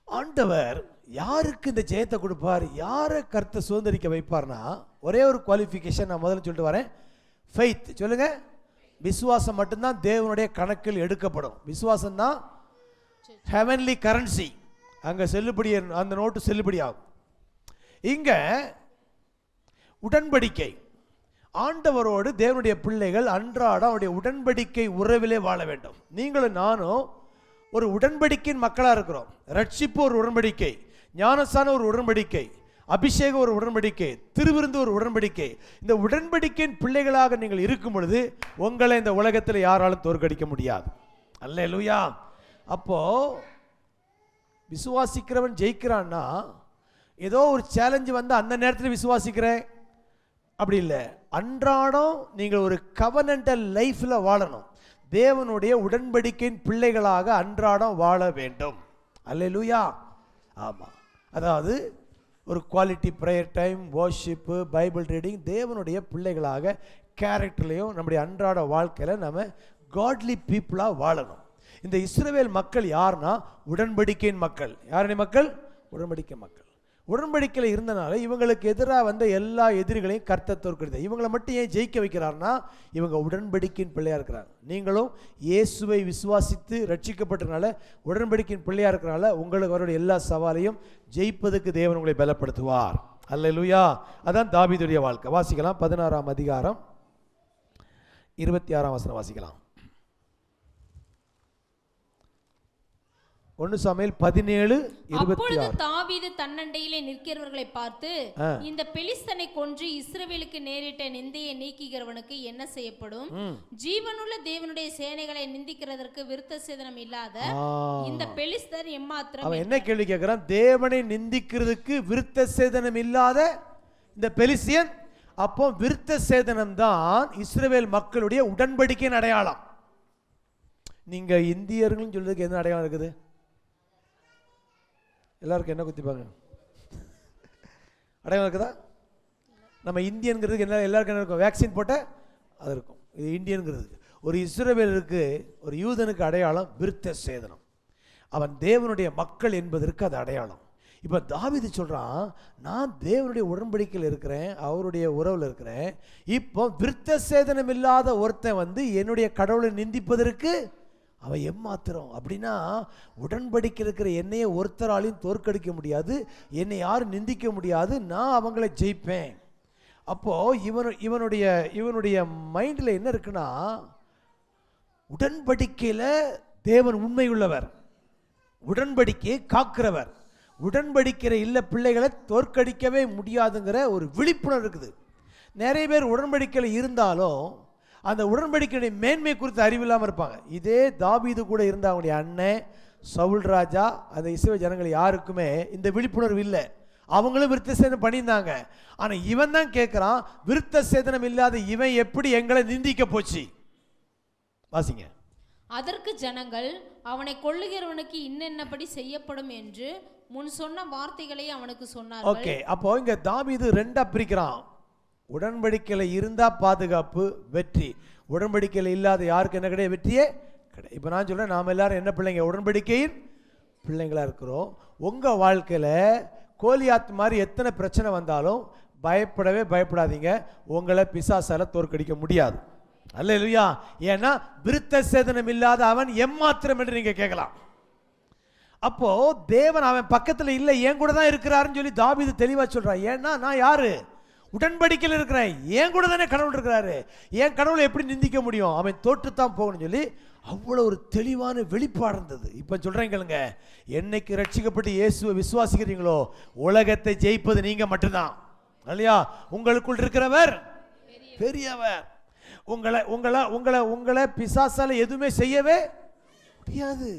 ஆண்டவர் யாருக்கு இந்த ஜெயத்தை கொடுப்பார், யாரை கர்த்தர் சுதந்திரிக்க வைப்பார்னா ஒரே ஒரு குவாலிஃபிகேஷன் நான் முதல்ல சொல்லிட்டு வரேன். ஃபெய்த். சொல்லுங்க. விசுவாசம் மட்டும்தான் தேவனுடைய கணக்கில் எடுக்கப்படும். விசுவாசம் தான் ஹெவன்லி கரன்சி. அங்கே செல்லுபடி, அந்த நோட்டு செல்லுபடி ஆகும். இங்கே உடன்படிக்கை. ஆண்டவரோடு தேவனுடைய பிள்ளைகள் அன்றாடம் அவருடைய உடன்படிக்கை உறவிலே வாழ வேண்டும். நீங்களும் நானும் ஒரு உடன்படிக்கையின் மக்களாக இருக்கிறோம். ரட்சிப்பு ஒரு உடன்படிக்கை, ஞானஸ்தானம் ஒரு உடன்படிக்கை, அபிஷேகம் ஒரு உடன்படிக்கை, திருவிருந்து ஒரு உடன்படிக்கை. இந்த உடன்படிக்கையின் பிள்ளைகளாக நீங்கள் இருக்கும் பொழுது உங்களை இந்த உலகத்தில் யாராலும் தோற்கடிக்க முடியாது. அல்லேலூயா. அப்போ விசுவாசிக்கிறவன் ஜெயிக்கிறான்னா ஏதோ ஒரு சேலஞ்சு வந்து அந்த நேரத்தில் விசுவாசிக்கிறேன் அப்படி இல்லை. அன்றாடம் நீங்கள் ஒரு கவனன்டல் லைஃப்ல வாழணும். தேவனுடைய உடன்படிக்கையின் பிள்ளைகளாக அன்றாடம் வாழ வேண்டும். அல்லேலூயா. ஆமா. அதாவது ஒரு quality prayer time, worship, Bible reading, தேவனுடைய பிள்ளைகளாக கேரக்டர்லையும் நம்முடைய அன்றாட வாழ்க்கையில் நம்ம காட்லி பீப்புளாக வாழணும். இந்த இஸ்ரவேல் மக்கள் யாருன்னா உடன்படிக்கையின் மக்கள். யாருடைய மக்கள்? உடன்படிக்கை மக்கள். உடன்படிக்கையில் இருந்தனால இவங்களுக்கு எதிராக வந்த எல்லா எதிரிகளையும் கர்த்தர் தோற்கடித்தார். இவங்களை மட்டும் ஏன் ஜெயிக்க வைக்கிறார்னா இவங்க உடன்படிக்கையின் பிள்ளையாக இருக்கிறாங்க. நீங்களும் இயேசுவை விசுவாசித்து ரட்சிக்கப்பட்டனால உடன்படிக்கையின் பிள்ளையாக இருக்கிறனால உங்களுக்கு அவருடைய எல்லா சவாலையும் ஜெயிப்பதற்கு தேவன் உங்களை பலப்படுத்துவார். அல்லேலூயா. அதான் தாவீதுடைய வாழ்க்கை. வாசிக்கலாம் 16ஆம் அதிகாரம் 26ஆம் வசனம் வாசிக்கலாம். 1 சாமுவேல் 17:26. அப்பொழுது தாவீது தன்னண்டையிலே நிற்கிறவர்களை பார்த்து, இந்த பெலிஸ்தனை கொன்று இஸ்ரவேலுக்கு நேரிட்ட நிந்தையை நீக்குகிறவனுக்கு என்ன செய்யப்படும்? ஜீவனுள்ள தேவனுடைய சேனைகளை நிந்திக்கிறதற்கு விருத்த சேதனம் இல்லாத இந்த பெலிஸ்தர் எம்மாத்திரம்? அவன் என்ன கேள்வி கேட்கிறான்? தேவனை நிந்திக்கிறதுக்கு விருத்த சேதனம் இல்லாத இந்த பெலிஸ்தியன். அப்போ விருத்த சேதனம் தான் இஸ்ரவேல் மக்களுடைய உடன்படிக்கையின் அடையாளம். நீங்க இந்தியர்கள் சொல்றதுக்கு என்ன அடையாளம் இருக்குது? எல்லாருக்கும் என்ன குத்திப்பாங்க? அடையாளம் இருக்குதா? நம்ம இந்தியன்கிறதுக்கு என்ன எல்லாருக்கும் என்ன இருக்கும்? வேக்சின் போட்ட அது இருக்கும். இது இந்தியன்கிறதுக்கு. ஒரு இஸ்ரவேலருக்கு, ஒரு யூதனுக்கு அடையாளம் விருத்த சேதனம். அவன் தேவனுடைய மக்கள் என்பதற்கு அது அடையாளம். இப்போ தாவீது சொல்கிறான், நான் தேவனுடைய உடன்படிக்கையில் இருக்கிறேன், அவருடைய உறவில் இருக்கிறேன். இப்போ விருத்த சேதனம் இல்லாத ஒருத்தன் வந்து என்னுடைய கடவுளை நிந்திப்பதற்கு அவன் எம்மாத்திரம்? அப்படின்னா உடன்படிக்கை இருக்கிற என்னையே ஒருத்தராலையும் தோற்கடிக்க முடியாது, என்னை யாரும் நிந்திக்க முடியாது, நான் அவங்கள ஜெயிப்பேன். அப்போது இவனுடைய மைண்டில் என்ன இருக்குன்னா, உடன்படிக்கையில் தேவன் உண்மை உள்ளவர், உடன்படிக்கையை காக்கிறவர், உடன்படிக்கிற இல்ல பிள்ளைகளை தோற்கடிக்கவே முடியாதுங்கிற ஒரு விழிப்புணர்வு இருக்குது. நிறைய பேர் உடன்படிக்கையில் இருந்தாலும் அந்த உடன்படிக்கையுடைய மேன்மை குறித்து அறிவில்லாமல் இருப்பாங்க. இதே தாவீது கூட இருந்த அவனுடைய அண்ணன் சவுல் ராஜா, அந்த இஸ்ரவேல் ஜனங்கள் யாருக்குமே இந்த விழிப்புணர்வு இல்லை. அவங்களும் விருத்த சேதனம் பண்ணியிருந்தாங்க. ஆனால் இவன் தான் கேட்குறான், விருத்த சேதனம் இல்லாத இவன் எப்படி எங்களை நிந்திக்க போச்சு? வாசிங்க. அதற்கு ஜனங்கள், அவனை கொல்லுகிறவனுக்கு இன்னென்னபடி செய்யப்படும் என்று முன் சொன்ன வார்த்தைகளை அவனுக்கு சொன்னார்கள். ஓகே, அப்போ இங்க தாவீது ரெண்டா பிரிக்கிறான். உடன்படிக்கையில் இருந்தா பாதுகாப்பு, வெற்றி. உடன்படிக்கையில் இல்லாத யாருக்கு என்ன கிடையாது? வெற்றியே கிடையாது. இப்போ நான் சொல்றேன், நாம் எல்லாரும் என்ன பிள்ளைங்க? உடன்படிக்கையின் பிள்ளைங்களா இருக்கிறோம். உங்க வாழ்க்கையில கோலியாத் மாதிரி எத்தனை பிரச்சனை வந்தாலும் பயப்படவே பயப்படாதீங்க. உங்களை பிசாசால தோற்கடிக்க முடியாது. அல்லேலூயா. ஏன்னா விருத்த சேதனம் இல்லாத அவன் எம்மாத்திரம் என்று நீங்க கேட்கலாம். அப்போ தேவன் அவன் பக்கத்தில் இல்லை, என் கூட தான் இருக்கிறாருன்னு சொல்லி தாவீது தெளிவா சொல்றான். ஏன்னா நான் யாரு? உடன்படிக்கையில் இருக்கிறேன், என் கூட தானே கடவுள் இருக்கிறாரு, என் கடவுளை எப்படி நிந்திக்க முடியும்? அவன் தோற்றுத்தான் போகணும்னு சொல்லி அவ்வளோ ஒரு தெளிவான வெளிப்பாடு இருந்தது. இப்போ சொல்றேங்களுங்க, என்னைக்கு ரட்சிக்கப்பட்டு இயேசுவை விசுவாசிக்கிறீங்களோ உலகத்தை ஜெயிப்பது நீங்க மட்டும்தான். இல்லையா? உங்களுக்குள் இருக்கிறவர் பெரியவர். உங்களை உங்களை உங்களை உங்களை பிசாசால எதுவுமே செய்யவே முடியாது.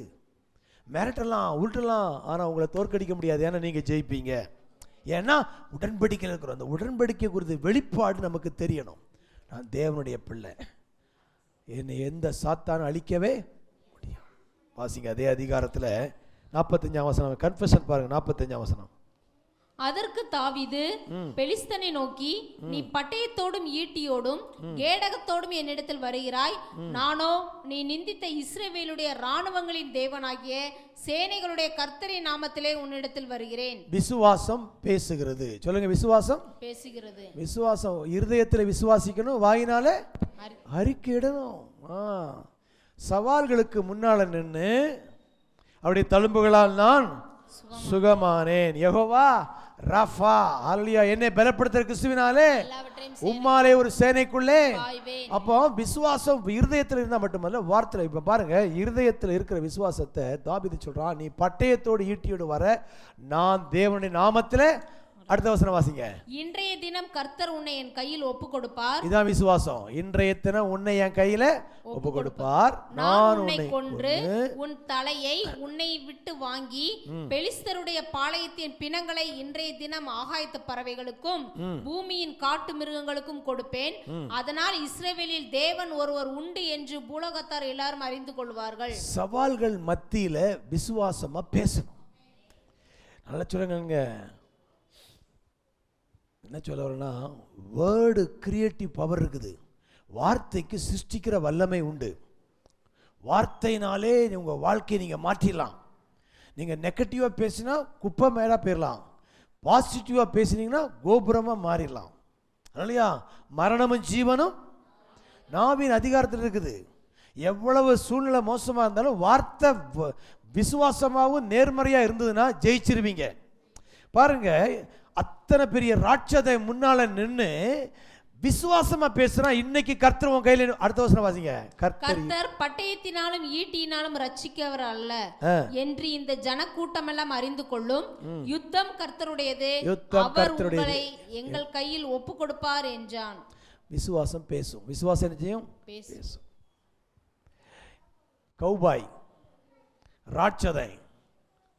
மிரட்டலாம், உருட்டலாம், ஆனால் உங்களை தோற்கடிக்க முடியாது. ஏன்னா நீங்கள் ஜெயிப்பீங்க. ஏன்னா உடன்படிக்கையில் இருக்கிறோம். அந்த உடன்படிக்கை குறித்து வெளிப்பாடு நமக்கு தெரியணும். நான் தேவனுடைய பிள்ளை, என்னை எந்த சாத்தானும் அழிக்கவே முடியும். வாசிங்க அதே அதிகாரத்தில் 45ஆம் வசனம், கன்ஃபெஷன் பாருங்க, 45ஆம் வசனம். அதற்கு தாவீது பெலிஸ்தனை நோக்கி, நீ பட்டயத்தோடும் ஈட்டியோடும் கேடகத்தோடும் என்னிடத்தில் வருகிறாய், நானோ நீ நிந்தித்த இஸ்ரவேலுடைய இராணுவங்களின் தேவனாகிய சேனைகளுடைய கர்த்தரின் நாமத்திலே உன்னிடத்தில் வருகிறேன். விசுவாசம் பேசுகிறது. சொல்லுங்க, விசுவாசம் பேசுகிறது. விசுவாசம் இருதயத்தில் விசுவாசிக்கணும், வாயினால அறிக்கையிடணும். சவால்களுக்கு முன்னால நின்று அவருடைய தழும்புகளால் நான் சுகமானேன். யெகோவா ரஃபா, அல்லேலூயா, என்னை பலப்படுத்துற கிறிஸ்துவினாலே உம்மாலே ஒரு சேனைக்குள்ளே. அப்போ விசுவாசம் இருதயத்தில் இருந்தா மட்டுமல்ல, வார்த்தையில. இப்ப பாருங்க, இருதயத்தில் இருக்கிற விசுவாசத்தை தாவீது சொல்றான், நீ பட்டயத்தோடு ஈட்டியோடு வர, நான் தேவனுடைய நாமத்திலே. அடுத்த வசனம் வாசிங்க. இன்றைய தினம் கர்த்தர் உன்னை என் கையில் ஒப்பு கொடுப்பார். இதான் விசுவாசம். இன்றைய தினம் உன்னை என் கையில ஒப்பு கொடுப்பார், நான் உன்னை கொன்று உன் தலையை உன்னை விட்டு வாங்கி பெலிஸ்தருடைய பாளையத்தின் பிணங்களை இன்றைய தினம் ஆகாயத்து பறவைகளுக்கும் பூமியின் காட்டு மிருகங்களுக்கும் கொடுப்பேன். அதனால் இஸ்ரவேலில் தேவன் ஒருவர் உண்டு என்று பூலோகத்தார் எல்லாரும் அறிந்து கொள்வார்கள். சவால்கள் மத்தியில விசுவாசமா பேசணும். நல்லா சொல்லுங்க, என்ன சொல்ல வரேன்னா, வேர்டு கிரியேட்டிவ் பவர் இருக்குது. வார்த்தைக்கு சிருஷ்டிக்கிற வல்லமை உண்டு. வார்த்தையினாலே உங்கள் வாழ்க்கையை நீங்கள் மாற்றிடலாம். நீங்கள் நெகட்டிவாக பேசினா குப்பை மேலே போயிடலாம், பாசிட்டிவாக பேசினீங்கன்னா கோபுரமாக மாறிடலாம். இல்லையா? மரணமும் ஜீவனும் நாவின் அதிகாரத்தில் இருக்குது. எவ்வளவு சூழ்நிலை மோசமாக இருந்தாலும் வார்த்தை விசுவாசமாகவும் நேர்மறையாக இருந்ததுன்னா ஜெயிச்சிருவீங்க. பாருங்க, அத்தனை பெரிய ராட்சதை முன்னால நின்று விசுவாசமா பேசுறா. இன்னைக்கு கர்த்தர் உன் கையில. அடுத்த வசனம் வாசிங்க. கர்த்தர் பட்டயத்தினாலும் ஈட்டியினாலும் ரட்சிக்கவர் அல்ல என்று இந்த ஜனக்கூட்டம் எல்லாம் அறிந்து கொள்ளும். யுத்தம் கர்த்தருடையது, அவர் உங்களை எங்கள் கையில் ஒப்பு கொடுப்பார் என்றான். விசுவாசம் பேசும். விசுவாசம் என்ன செய்யும்? பேசும். கௌபாய் ராட்சதை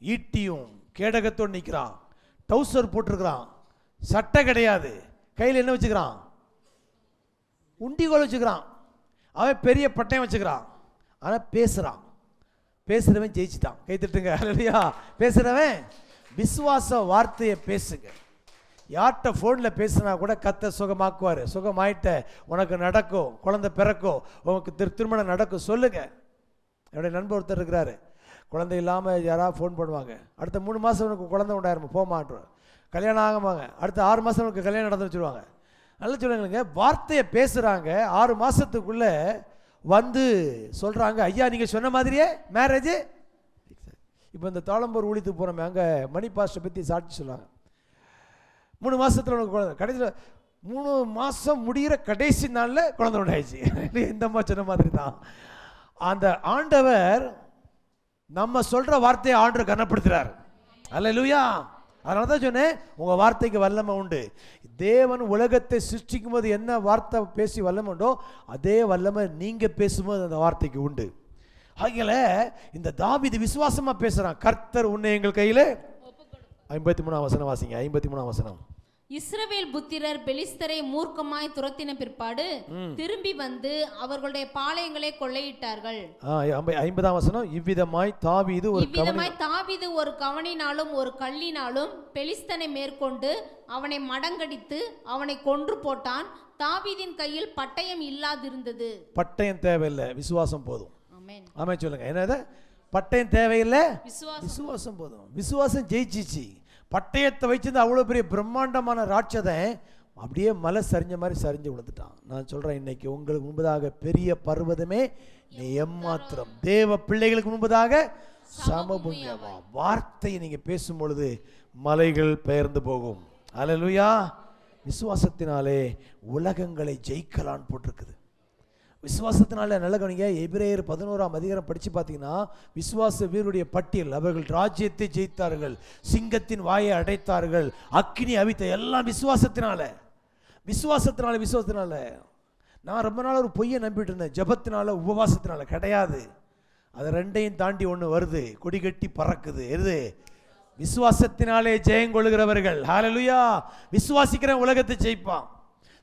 ஈட்டியும் கேடகத்தோடு நிற்கிறான், டவுசர் போட்டிருக்கிறான், சட்டை கிடையாது, கையில் என்ன வச்சுக்கிறான்? உண்டிகோல் வச்சுக்கிறான். அவன் பெரிய பட்டயம் வச்சுக்கிறான். ஆனால் பேசுகிறான். பேசுகிறவன் ஜெயிச்சிட்டான். கை தட்டுங்க. இல்லையா? பேசுகிறவன் விசுவாச வார்த்தையை பேசுங்க. யார்கிட்ட ஃபோனில் பேசுனா கூட கர்த்தர் சுகமாக்குவார். சுகமாயிட்ட உனக்கு நடக்கும், குழந்தை பிறக்கும், உனக்கு திருமணம் நடக்கும் சொல்லுங்க. என்னுடைய நண்பர் ஒருத்தர் இருக்கிறாரு, குழந்தை இல்லாமல் யாராவது ஃபோன் பண்ணுவாங்க. அடுத்த 3 மாதம் உனக்கு குழந்தை உண்டாயிருமா, போக மாட்டோம். கல்யாணம் ஆகமாங்க, அடுத்த 6 மாதம் உனக்கு கல்யாணம் நடந்து வச்சுருவாங்க. நல்லா சொல்லுங்க. வார்த்தையை பேசுகிறாங்க. 6 மாதத்துக்குள்ளே வந்து சொல்கிறாங்க, ஐயா நீங்கள் சொன்ன மாதிரியே மேரேஜு. இப்போ இந்த தாளம்பூர் ஊழியத்துக்கு போகிறோமே, அங்கே மணி பாஸ்டரை பற்றி சாட்சி சொல்லுவாங்க. 3 மாதத்தில் உனக்கு குழந்தை. கடைசியில் 3 மாதம் முடிகிற கடைசி நாளில் குழந்தை உண்டாயிடுச்சு. இந்த மாதிரி சொன்ன மாதிரி தான் அந்த ஆண்டவர் நம்ம சொல்கிற வார்த்தையை ஆண்டவர் கனப்படுத்துகிறார். அல்லேலூயா. அதனால தான் சொன்னேன், உங்கள் வார்த்தைக்கு வல்லமை உண்டு. தேவன் உலகத்தை சிருஷ்டிக்கும் போது என்ன வார்த்தை பேசி வல்லமை உண்டோ அதே வல்லமை நீங்கள் பேசும்போது அந்த வார்த்தைக்கு உண்டு. ஆகையால இந்த தாவீது விசுவாசமாக பேசுகிறான். கர்த்தர் உன்னை எங்கள் கையில். 53ஆம் வசனம் வாசிங்க. 53ஆம் வசனம். இஸ்ரவேல் புத்திரர் பெலிஸ்தரை மூர்க்கமாய் துரத்தின பிற்பாடு திரும்பி வந்து அவர்களுடைய பாளையங்களை கொள்ளையிட்டார்கள். 50ஆம் வசனம். இவ்விதமாய் தாவீது ஒரு கவனினாலும் ஒரு கல்லினாலும் பெலிஸ்தனை மேற்கொண்டு அவனை மடங்கடித்து அவனை கொன்று போட்டான். தாவீதின் கையில் பட்டயம் இல்லாதிருந்தது. பட்டயம் தேவையில்லை, விசுவாசம் போதும். ஆமென். ஆமென் சொல்லுங்க. என்னது? பட்டயம் தேவையில்லை, விசுவாசம் போதும். விசுவாசம் ஜெயிச்சிச்சு. பட்டயத்தை வச்சிருந்து அவ்வளோ பெரிய பிரம்மாண்டமான ராட்சதன் அப்படியே மலை சரிஞ்ச மாதிரி சரிஞ்சு விழுந்துட்டான். நான் சொல்கிறேன், இன்னைக்கு உங்களுக்கு முன்பதாக பெரிய பர்வதமே நீ எம்மாத்திரம், தேவ பிள்ளைகளுக்கு முன்பதாக சமபுண்ணியமா. வார்த்தையை நீங்கள் பேசும் பொழுது மலைகள் பெயர்ந்து போகும். அல்லேலூயா. விசுவாசத்தினாலே உலகங்களை ஜெயிக்கலான்னு போட்டிருக்குது. விசுவாசத்தினால நல்ல கவனிங்க. எபிரேயர் 11ஆம் அதிகாரம் படித்து பார்த்தீங்கன்னா, விசுவாச வீருடைய பட்டியல். அவர்கள் ராஜ்யத்தை ஜெயித்தார்கள், சிங்கத்தின் வாயை அடைத்தார்கள், அக்கினி அவித்த. எல்லாம் விசுவாசத்தினால. விசுவாசத்தினால. நான் ரொம்ப நாள் ஒரு பொய்யை நம்பிட்டு இருந்தேன், ஜபத்தினால உபவாசத்தினால. கிடையாது. அது ரெண்டையும் தாண்டி ஒன்று வருது, கொடி கட்டி பறக்குது. எது? விசுவாசத்தினாலே ஜெயங்கொள்கிறவர்கள். ஹல்லேலூயா. விசுவாசிக்கிற உலகத்தை ஜெயிப்பான்.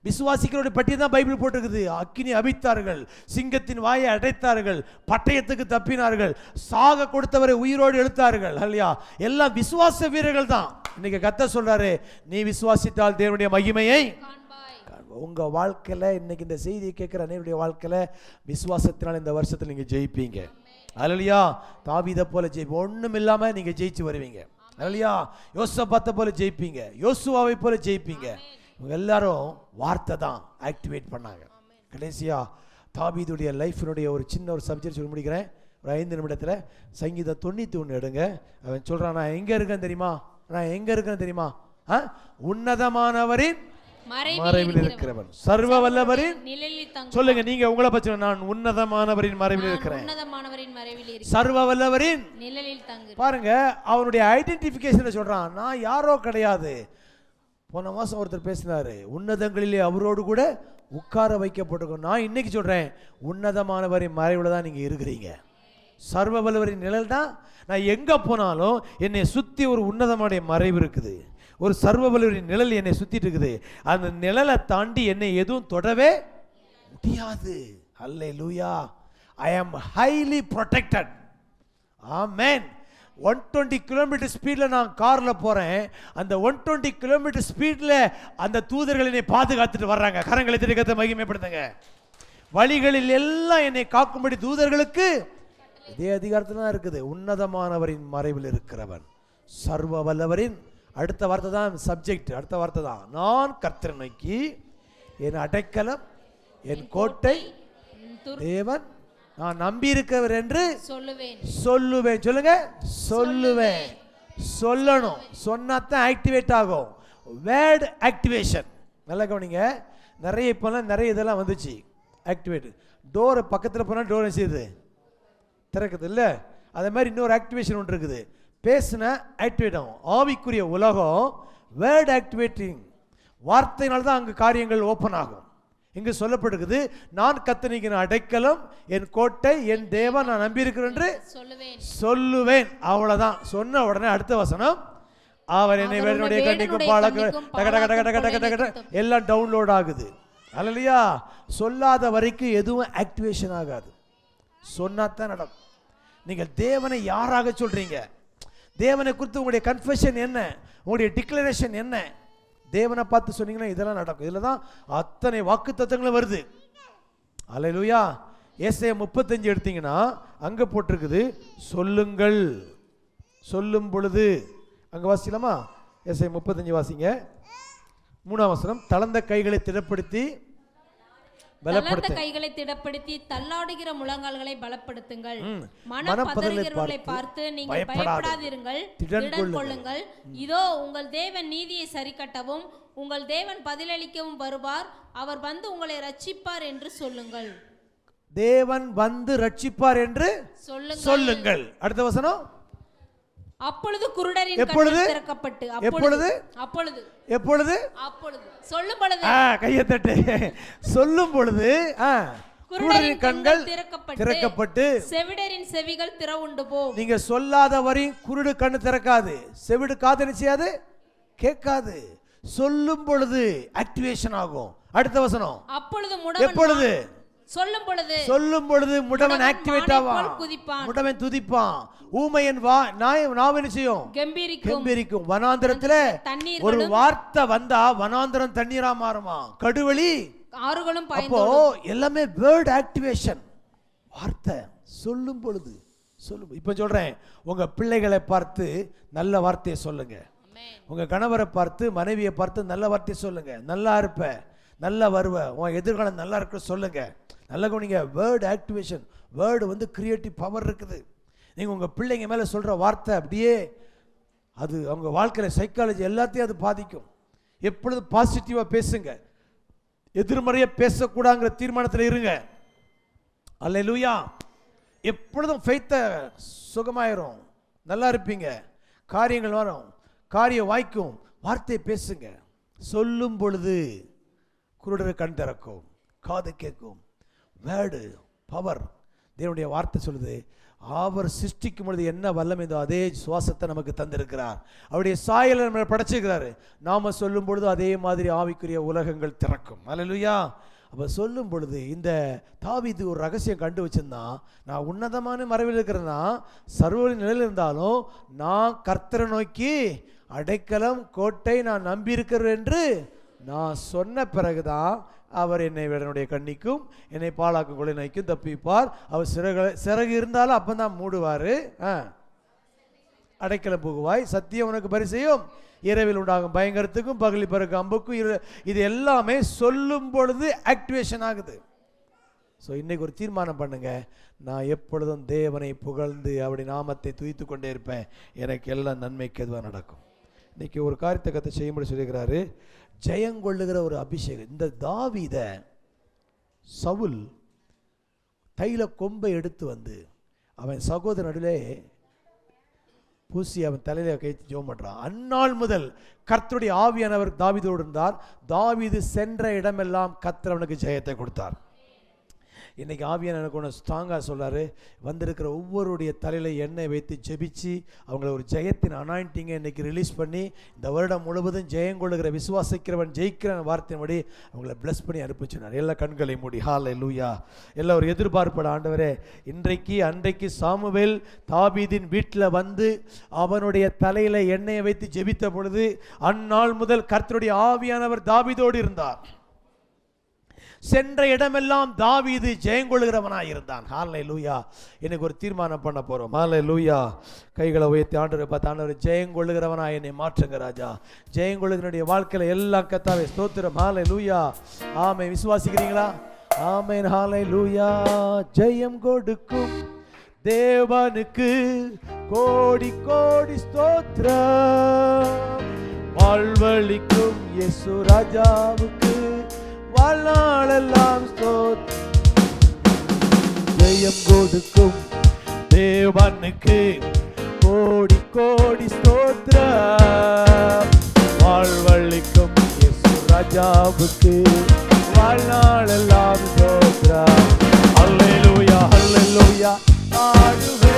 விசுவாசிக்கிறோட பற்றி தான் பைபிள் போட்டிருக்குது. அக்கினி அவித்தார்கள், சிங்கத்தின் வாயை அடைத்தார்கள், பட்டயத்துக்கு தப்பினார்கள், சாக கொடுத்தவரை உயிரோடு எழுத்தார்கள். அல்லையா? எல்லாம் விசுவாச வீரர்கள் தான். இன்னைக்கு கர்த்தர் சொல்றாரு, நீ விசுவாசித்தால் தேவனுடைய மகிமையை உங்க வாழ்க்கையில. இன்னைக்கு இந்த செய்தியை கேட்கிற அனைவருடைய வாழ்க்கையில விசுவாசத்தினால் இந்த வருஷத்துல நீங்க ஜெயிப்பீங்க. அல்லையா? தாவீதை போல ஜெயிப்பீங்க. ஒண்ணும் இல்லாம நீங்க ஜெயிச்சு வருவீங்க. அல்லையா? யோசபாத்தை போல ஜெயிப்பீங்க, யோசுவாவை போல ஜெயிப்பீங்க. எல்லாரும் வார்த்தை தான் ஆக்டிவேட் பண்ணாங்க. கடைசியா தாவீதுடைய லைஃபினுடைய ஒரு சின்ன ஒரு சப்ஜெக்ட் சொல்லி முடிக்கிறேன். ஒரு 5 நிமிடத்தில் சங்கீதம் 91 எடுங்க. அவன் சொல்றான், நான் எங்க இருக்கேன்னு தெரியுமா? உன்னதமானவரின் மறைவில் இருக்கிறவன், சர்வ வல்லவரின் நிழலில். சொல்லுங்க நீங்க உங்களை பற்றி. நான் உன்னதமானவரின் மறைவில் இருக்கிறேன், சர்வ வல்லவரின் நிழலில் தங்கு. பாருங்க, அவனுடைய ஐடென்டிஃபிகேஷனை சொல்றான். நான் யாரோ கிடையாது. போன மாதம் ஒருத்தர் பேசினாரு, உன்னதங்களிலே அவரோடு கூட உட்கார வைக்கப்பட்டிருக்கோம். நான் இன்னைக்கு சொல்றேன், உன்னதமானவரின் மறைவில் தான் நீங்க இருக்கிறீங்க. சர்வ வல்லவரின் நிழல் தான். நான் எங்க போனாலும் என்னை சுத்தி ஒரு உன்னதமான மறைவு இருக்குது, ஒரு சர்வ வல்லவரின் நிழல் என்னை சுத்திட்டு இருக்குது. அந்த நிழலை தாண்டி என்னை எதுவும் தொடவே முடியாது. அல்லேலூயா. ஐ ஆம் ஹைலி ப்ரொடெக்டட். ஆமென். 120 கிலோமீட்டர் ஸ்பீடில் நான் காரில் போகிறேன். அந்த 120 கிலோமீட்டர் ஸ்பீடில் அந்த தூதர்கள் என்னை பாதுகாத்துட்டு வர்றாங்க. கரங்களை திரைக்கத்தை மகிமைப்படுத்துங்க. வழிகளில் எல்லாம் என்னை காக்கும்படி தூதர்களுக்கு இதே அதிகாரத்தில் தான் இருக்குது. உன்னதமானவரின் மறைவில் இருக்கிறவன், சர்வ வல்லவரின், அடுத்த வார்த்தை தான் சப்ஜெக்ட், அடுத்த வார்த்தை தான், நான் கர்த்தரை நோக்கி என் அடைக்கலம், என் கோட்டை, தேவன், நான் நம்பி இருக்கவர் என்று சொல்லுவேன். சொல்லுங்க, சொல்லுவேன். சொல்லணும், சொன்னாதான் ஆக்டிவேட் ஆகும். Word activation. நல்லா கவனிங்க. நிறைய இப்போலாம் நிறைய இதெல்லாம் வந்துச்சு. ஆக்டிவேட், டோர் பக்கத்தில் போனால் டோர் செய்யுது, திறக்குது இல்லை? அதே மாதிரி இன்னொரு ஆக்டிவேஷன் ஒன்று இருக்குது. பேசுன ஆக்டிவேட் ஆகும். ஆவிக்குரிய உலகம் வேர்ட் ஆக்டிவேட்டிங், வார்த்தையினால தான் அங்கே காரியங்கள் ஓப்பன் ஆகும். இங்கு சொல்லப்படுகிறது, நான் கர்த்தருக்கு அடைக்கலம், என் கோட்டை, என் தேவன், நான் நம்பியிருக்கிறேன் என்று சொல்லுவேன். அவ்வளவுதான். சொன்ன உடனே அடுத்த வசனம், அவர் என்னை வேடனுடைய கண்ணிக்கும் எல்லாம் டவுன்லோட் ஆகுது. அல்லையா? சொல்லாத வரைக்கும் எதுவும் ஆக்டிவேஷன் ஆகாது. சொன்னாதான் நடக்கும். நீங்கள் தேவனை யாராக சொல்றீங்க? தேவனை குறித்து உங்களுடைய கன்ஃபெஷன் என்ன? உங்களுடைய டிக்ளரேஷன் என்ன? தேவனை பார்த்து சொன்னீங்கன்னா இதெல்லாம் நடக்கும். இதில் தான் அத்தனை வாக்கு தத்தங்களும் வருது. அல்லேலூயா. ஏசாயா 35 எடுத்தீங்கன்னா அங்கே போட்டிருக்குது, சொல்லுங்கள், சொல்லும் பொழுது. அங்கே வாசிக்கலாமா? ஏசாயா 35 வாசிங்க. 3ஆம் வசனம், தளர்ந்த கைகளை திடப்படுத்தி கைகளை திடப்படுத்தி தள்ளாடுகிற முழங்கால்களை பலப்படுத்துங்கள். மனப்பதறுகிறவர்களை பார்த்து நீங்கள் பயப்படாதிருங்கள், திடன் கொள்ளுங்கள். இதோ உங்கள் தேவன் நீதியை சரிக்கட்டவும் உங்கள் தேவன் பதிலளிக்கவும் வருவார். அவர் வந்து உங்களை ரட்சிப்பார் என்று சொல்லுங்கள். தேவன் வந்து ரட்சிப்பார் என்று சொல்லுங்கள். அடுத்த வசனம், அப்பொழுது குருடரின் கண்கள் திறக்கப்பட்டு, அப்பொழுது சொல்லும் பொழுது, கையை தட்டு, சொல்லும் பொழுது குருடரின் கண்கள் திறக்கப்பட்டு செவிடரின் செவிகள் திறவுண்டு போகும். நீங்க சொல்லாத வரையும் குருடு கண்ணு திறக்காது, செவிடு காது நிச்சயாது கேட்காது. சொல்லும் பொழுது ஆக்டிவேஷன் ஆகும். அடுத்த வசனம், அப்பொழுது எப்பொழுது சொல்லும் பொழுது முடவன் ஆக்டிவேட் ஆவான், முடவன் துதிப்பான், ஊமையன் நாவன் செய்யும் கெம்பீரிக்கும். வனாந்திரத்துல ஒரு வார்த்தை வந்தா வனாந்திரம் தண்ணீரா மாறுமா, கடுவெளி ஆறுகளும். அப்போ எல்லாமே வேர்ட் ஆக்டிவேஷன். வார்த்தை சொல்லும் பொழுது சொல்லும். இப்ப சொல்றேன், உங்க பிள்ளைகளை பார்த்து நல்ல வார்த்தையை சொல்லுங்க. உங்க கணவரை பார்த்து, மனைவியை பார்த்து நல்ல வார்த்தையை சொல்லுங்க. நல்லா இருப்ப, நல்லா வருவ, உன் எதிர்காலம் நல்லா இருக்க சொல்லுங்க. நல்ல கவனிங்க. Word activation. வேர்டு வந்து கிரியேட்டிவ் பவர் இருக்குது. நீங்கள் உங்கள் பிள்ளைங்க மேலே சொல்கிற வார்த்தை அப்படியே அது அவங்க வாழ்க்கையில் சைக்காலஜி எல்லாத்தையும் அது பாதிக்கும். எப்பொழுதும் பாசிட்டிவாக பேசுங்க, எதிர்மறையாக பேசக்கூடாங்கிற தீர்மானத்தில் இருங்க. அல்லேலூயா. எப்பொழுதும் ஃபெய்த்தை சுகமாயிரும், நல்லா இருப்பீங்க, காரியங்கள் வரும், காரியம் வாய்க்கும். வார்த்தையை பேசுங்க. சொல்லும் பொழுது குருடர் கண் திறக்கும், காது கேட்கும். Word power. தேவனுடைய வார்த்தை சொல்லுது, அவர் சிருஷ்டிக்கும் பொழுது என்ன வல்லமை இருந்தோ அதே சுவாசத்தை நமக்கு தந்திருக்கிறார். அவருடைய சாயலை நம்ம படைச்சிருக்கிறாரு. நாம சொல்லும் பொழுது அதே மாதிரி ஆவிக்குரிய உலகங்கள் திறக்கும். அல்லேலூயா. அப்போ சொல்லும் பொழுது இந்த தாவீது ஒரு ரகசியம் கண்டு வச்சிருந்தான். நான் உன்னதமான மறைவில் இருக்கிறேன்னா, சர்வ நிலையில் இருந்தாலும் நான் கர்த்தரை நோக்கி அடைக்கலம், கோட்டை, நான் நம்பி இருக்கிறேன் என்று நான் சொன்ன பிறகுதான் அவர் என்னை வேடனுடைய கண்ணிக்கும் என்னை பாலாக்கும் கொலை நோய்க்கும் தப்பிப்பார். அவர் சிறகு இருந்தாலும் அப்பந்தான் மூடுவார். அடைக்கலம் புகுவாய், சத்தியம் உனக்கு பரிசையும், இரவில் உண்டாகும் பயங்கரத்துக்கும் பகலில் பிறகு அம்புக்கும். இது எல்லாமே சொல்லும் பொழுது ஆக்டிவேஷன் ஆகுது. ஸோ இன்னைக்கு ஒரு தீர்மானம் பண்ணுங்க, நான் எப்பொழுதும் தேவனை புகழ்ந்து அவருடைய நாமத்தை துதித்து கொண்டே இருப்பேன், எனக்கு எல்லாம் நன்மைக்கு எதுவாக நடக்கும். இன்னைக்கு ஒரு காரியத்தை கற்று செய்யும்படி சொல்லியிருக்கிறாரு, ஜெயங்கொள்ளுகிற ஒரு அபிஷேகம். இந்த தாவீத சவுல் தைல கொம்பை எடுத்து வந்து அவன் சகோதரன் நடுவே பூசி அவன் தலையில கைத்து ஜெபம் பண்றான். அந்நாள் முதல் கர்த்தருடைய ஆவியானவர் தாவீதோடு இருந்தார். தாவீது சென்ற இடமெல்லாம் கர்த்தர் அவனுக்கு ஜெயத்தை கொடுத்தார். இன்னைக்கு ஆவியான எனக்கு ஒன்று ஸ்ட்ராங்காக சொல்றாரு, வந்திருக்கிற ஒவ்வொருடைய தலையில எண்ணெய் வைத்து ஜெபிச்சு அவங்கள ஒரு ஜெயத்தின் அனாயிண்டிங்கை இன்னைக்கு ரிலீஸ் பண்ணி இந்த வருடம் முழுவதும் ஜெயம் கொள்ளுகிற விசுவாசிக்கிறவன் ஜெயிக்கிற வார்த்தையின்படி அவங்கள பிளஸ் பண்ணி அனுப்பிச்சுனார். எல்லா கண்களை மூடி ஹல்லேலூயா. எல்லாம் ஒரு எதிர்பார்ப்பட, ஆண்டவரே இன்றைக்கு அன்றைக்கு சாமுவேல் தாவீதின் வீட்டில் வந்து அவனுடைய தலையில எண்ணெயை வைத்து ஜெபித்த பொழுது அந்நாள் முதல் கர்த்தருடைய ஆவியானவர் தாவீதோடு இருந்தார். சென்ற இடமெல்லாம் தாவீது ஜெயங்கொள்கிறவனாய் இருந்தான். ஹல்லேலூயா. எனக்கு ஒரு தீர்மானம் பண்ண போறோம். ஹல்லேலூயா. கைகளை உயர்த்தி ஆண்டவரை பார்த்து, ஆண்டவரை ஜெயங்கொள்கிறவனாய் என்னை மாற்றுங்க ராஜா. ஜெயங்கொள்ளுகிறனுடைய வாழ்க்கையில எல்லாம் கர்த்தாவே ஸ்தோத்திரம். ஹல்லேலூயா. ஆமென். விசுவாசிக்கிறீங்களா? ஆமென். ஹல்லேலூயா. ஜெயம் கொடுக்கும் தேவனுக்கு கோடி கோடி ஸ்தோத்திரம். வாழ்வளிக்கும் இயேசு ராஜாவுக்கு வாழ்நாளெல்லாம் ஸ்தோத்திரம். ஜெயம் கொடுக்கும் தேவனுக்கு கோடி கோடி ஸ்தோத்திரம். வாழ்வளிக்கும் இயேசு ராஜாவுக்கு வாழ்நாளெல்லாம் ஸ்தோத்திரம். ஹல்லேலூயா ஹல்லேலூயா. ஆடுவே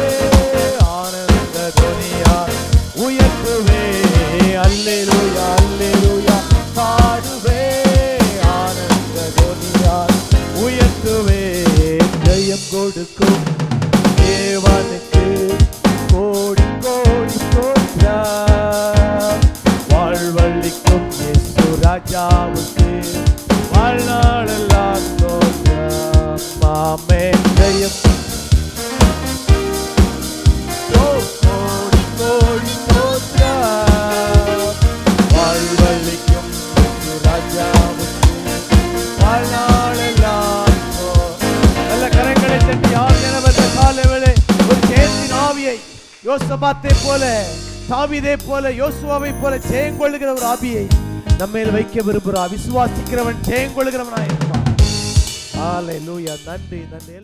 ஆனந்த துனியா உயர்த்துவே. ஹல்லேலூயா ஹல்லேலூயா. பாடுவே ஆனந்த துனியா உயர்த்துவே. ஜெயம் கொடுக்கும் தேவனுக்கு கோடி கோடி ஸ்தோத்திரம். வாழ்வளிக்கும் இயேசு ராஜாவுக்கு வாழ்நாளெல்லாம் ஸ்தோத்திரம். ஆமென். ஜெயம் கோடி கோடி ஸ்தோத்திரம். வாழ்வளிக்கும் இயேசு ராஜாவுக்கு வாழ்நாளெல்லாம் ஸ்தோத்திரம். நல்ல கரங்களை தட்டி ஆவியானவர் காலைவேளை ஒரு ஜெயத்தின் ஆவியை யோசபாத்தை போல, தாவீதை போல, யோசுவாவை போல ஜெயங்கொள்ளுகிற ஒரு ஆவியை நம்மேல் வைக்க விரும்புகிறார். விசுவாசிக்கிறவன் ஜெயங்கொள்ளுகிறவனாய் இருப்பான். ஹல்லேலூயா. நன்றி நன்றி.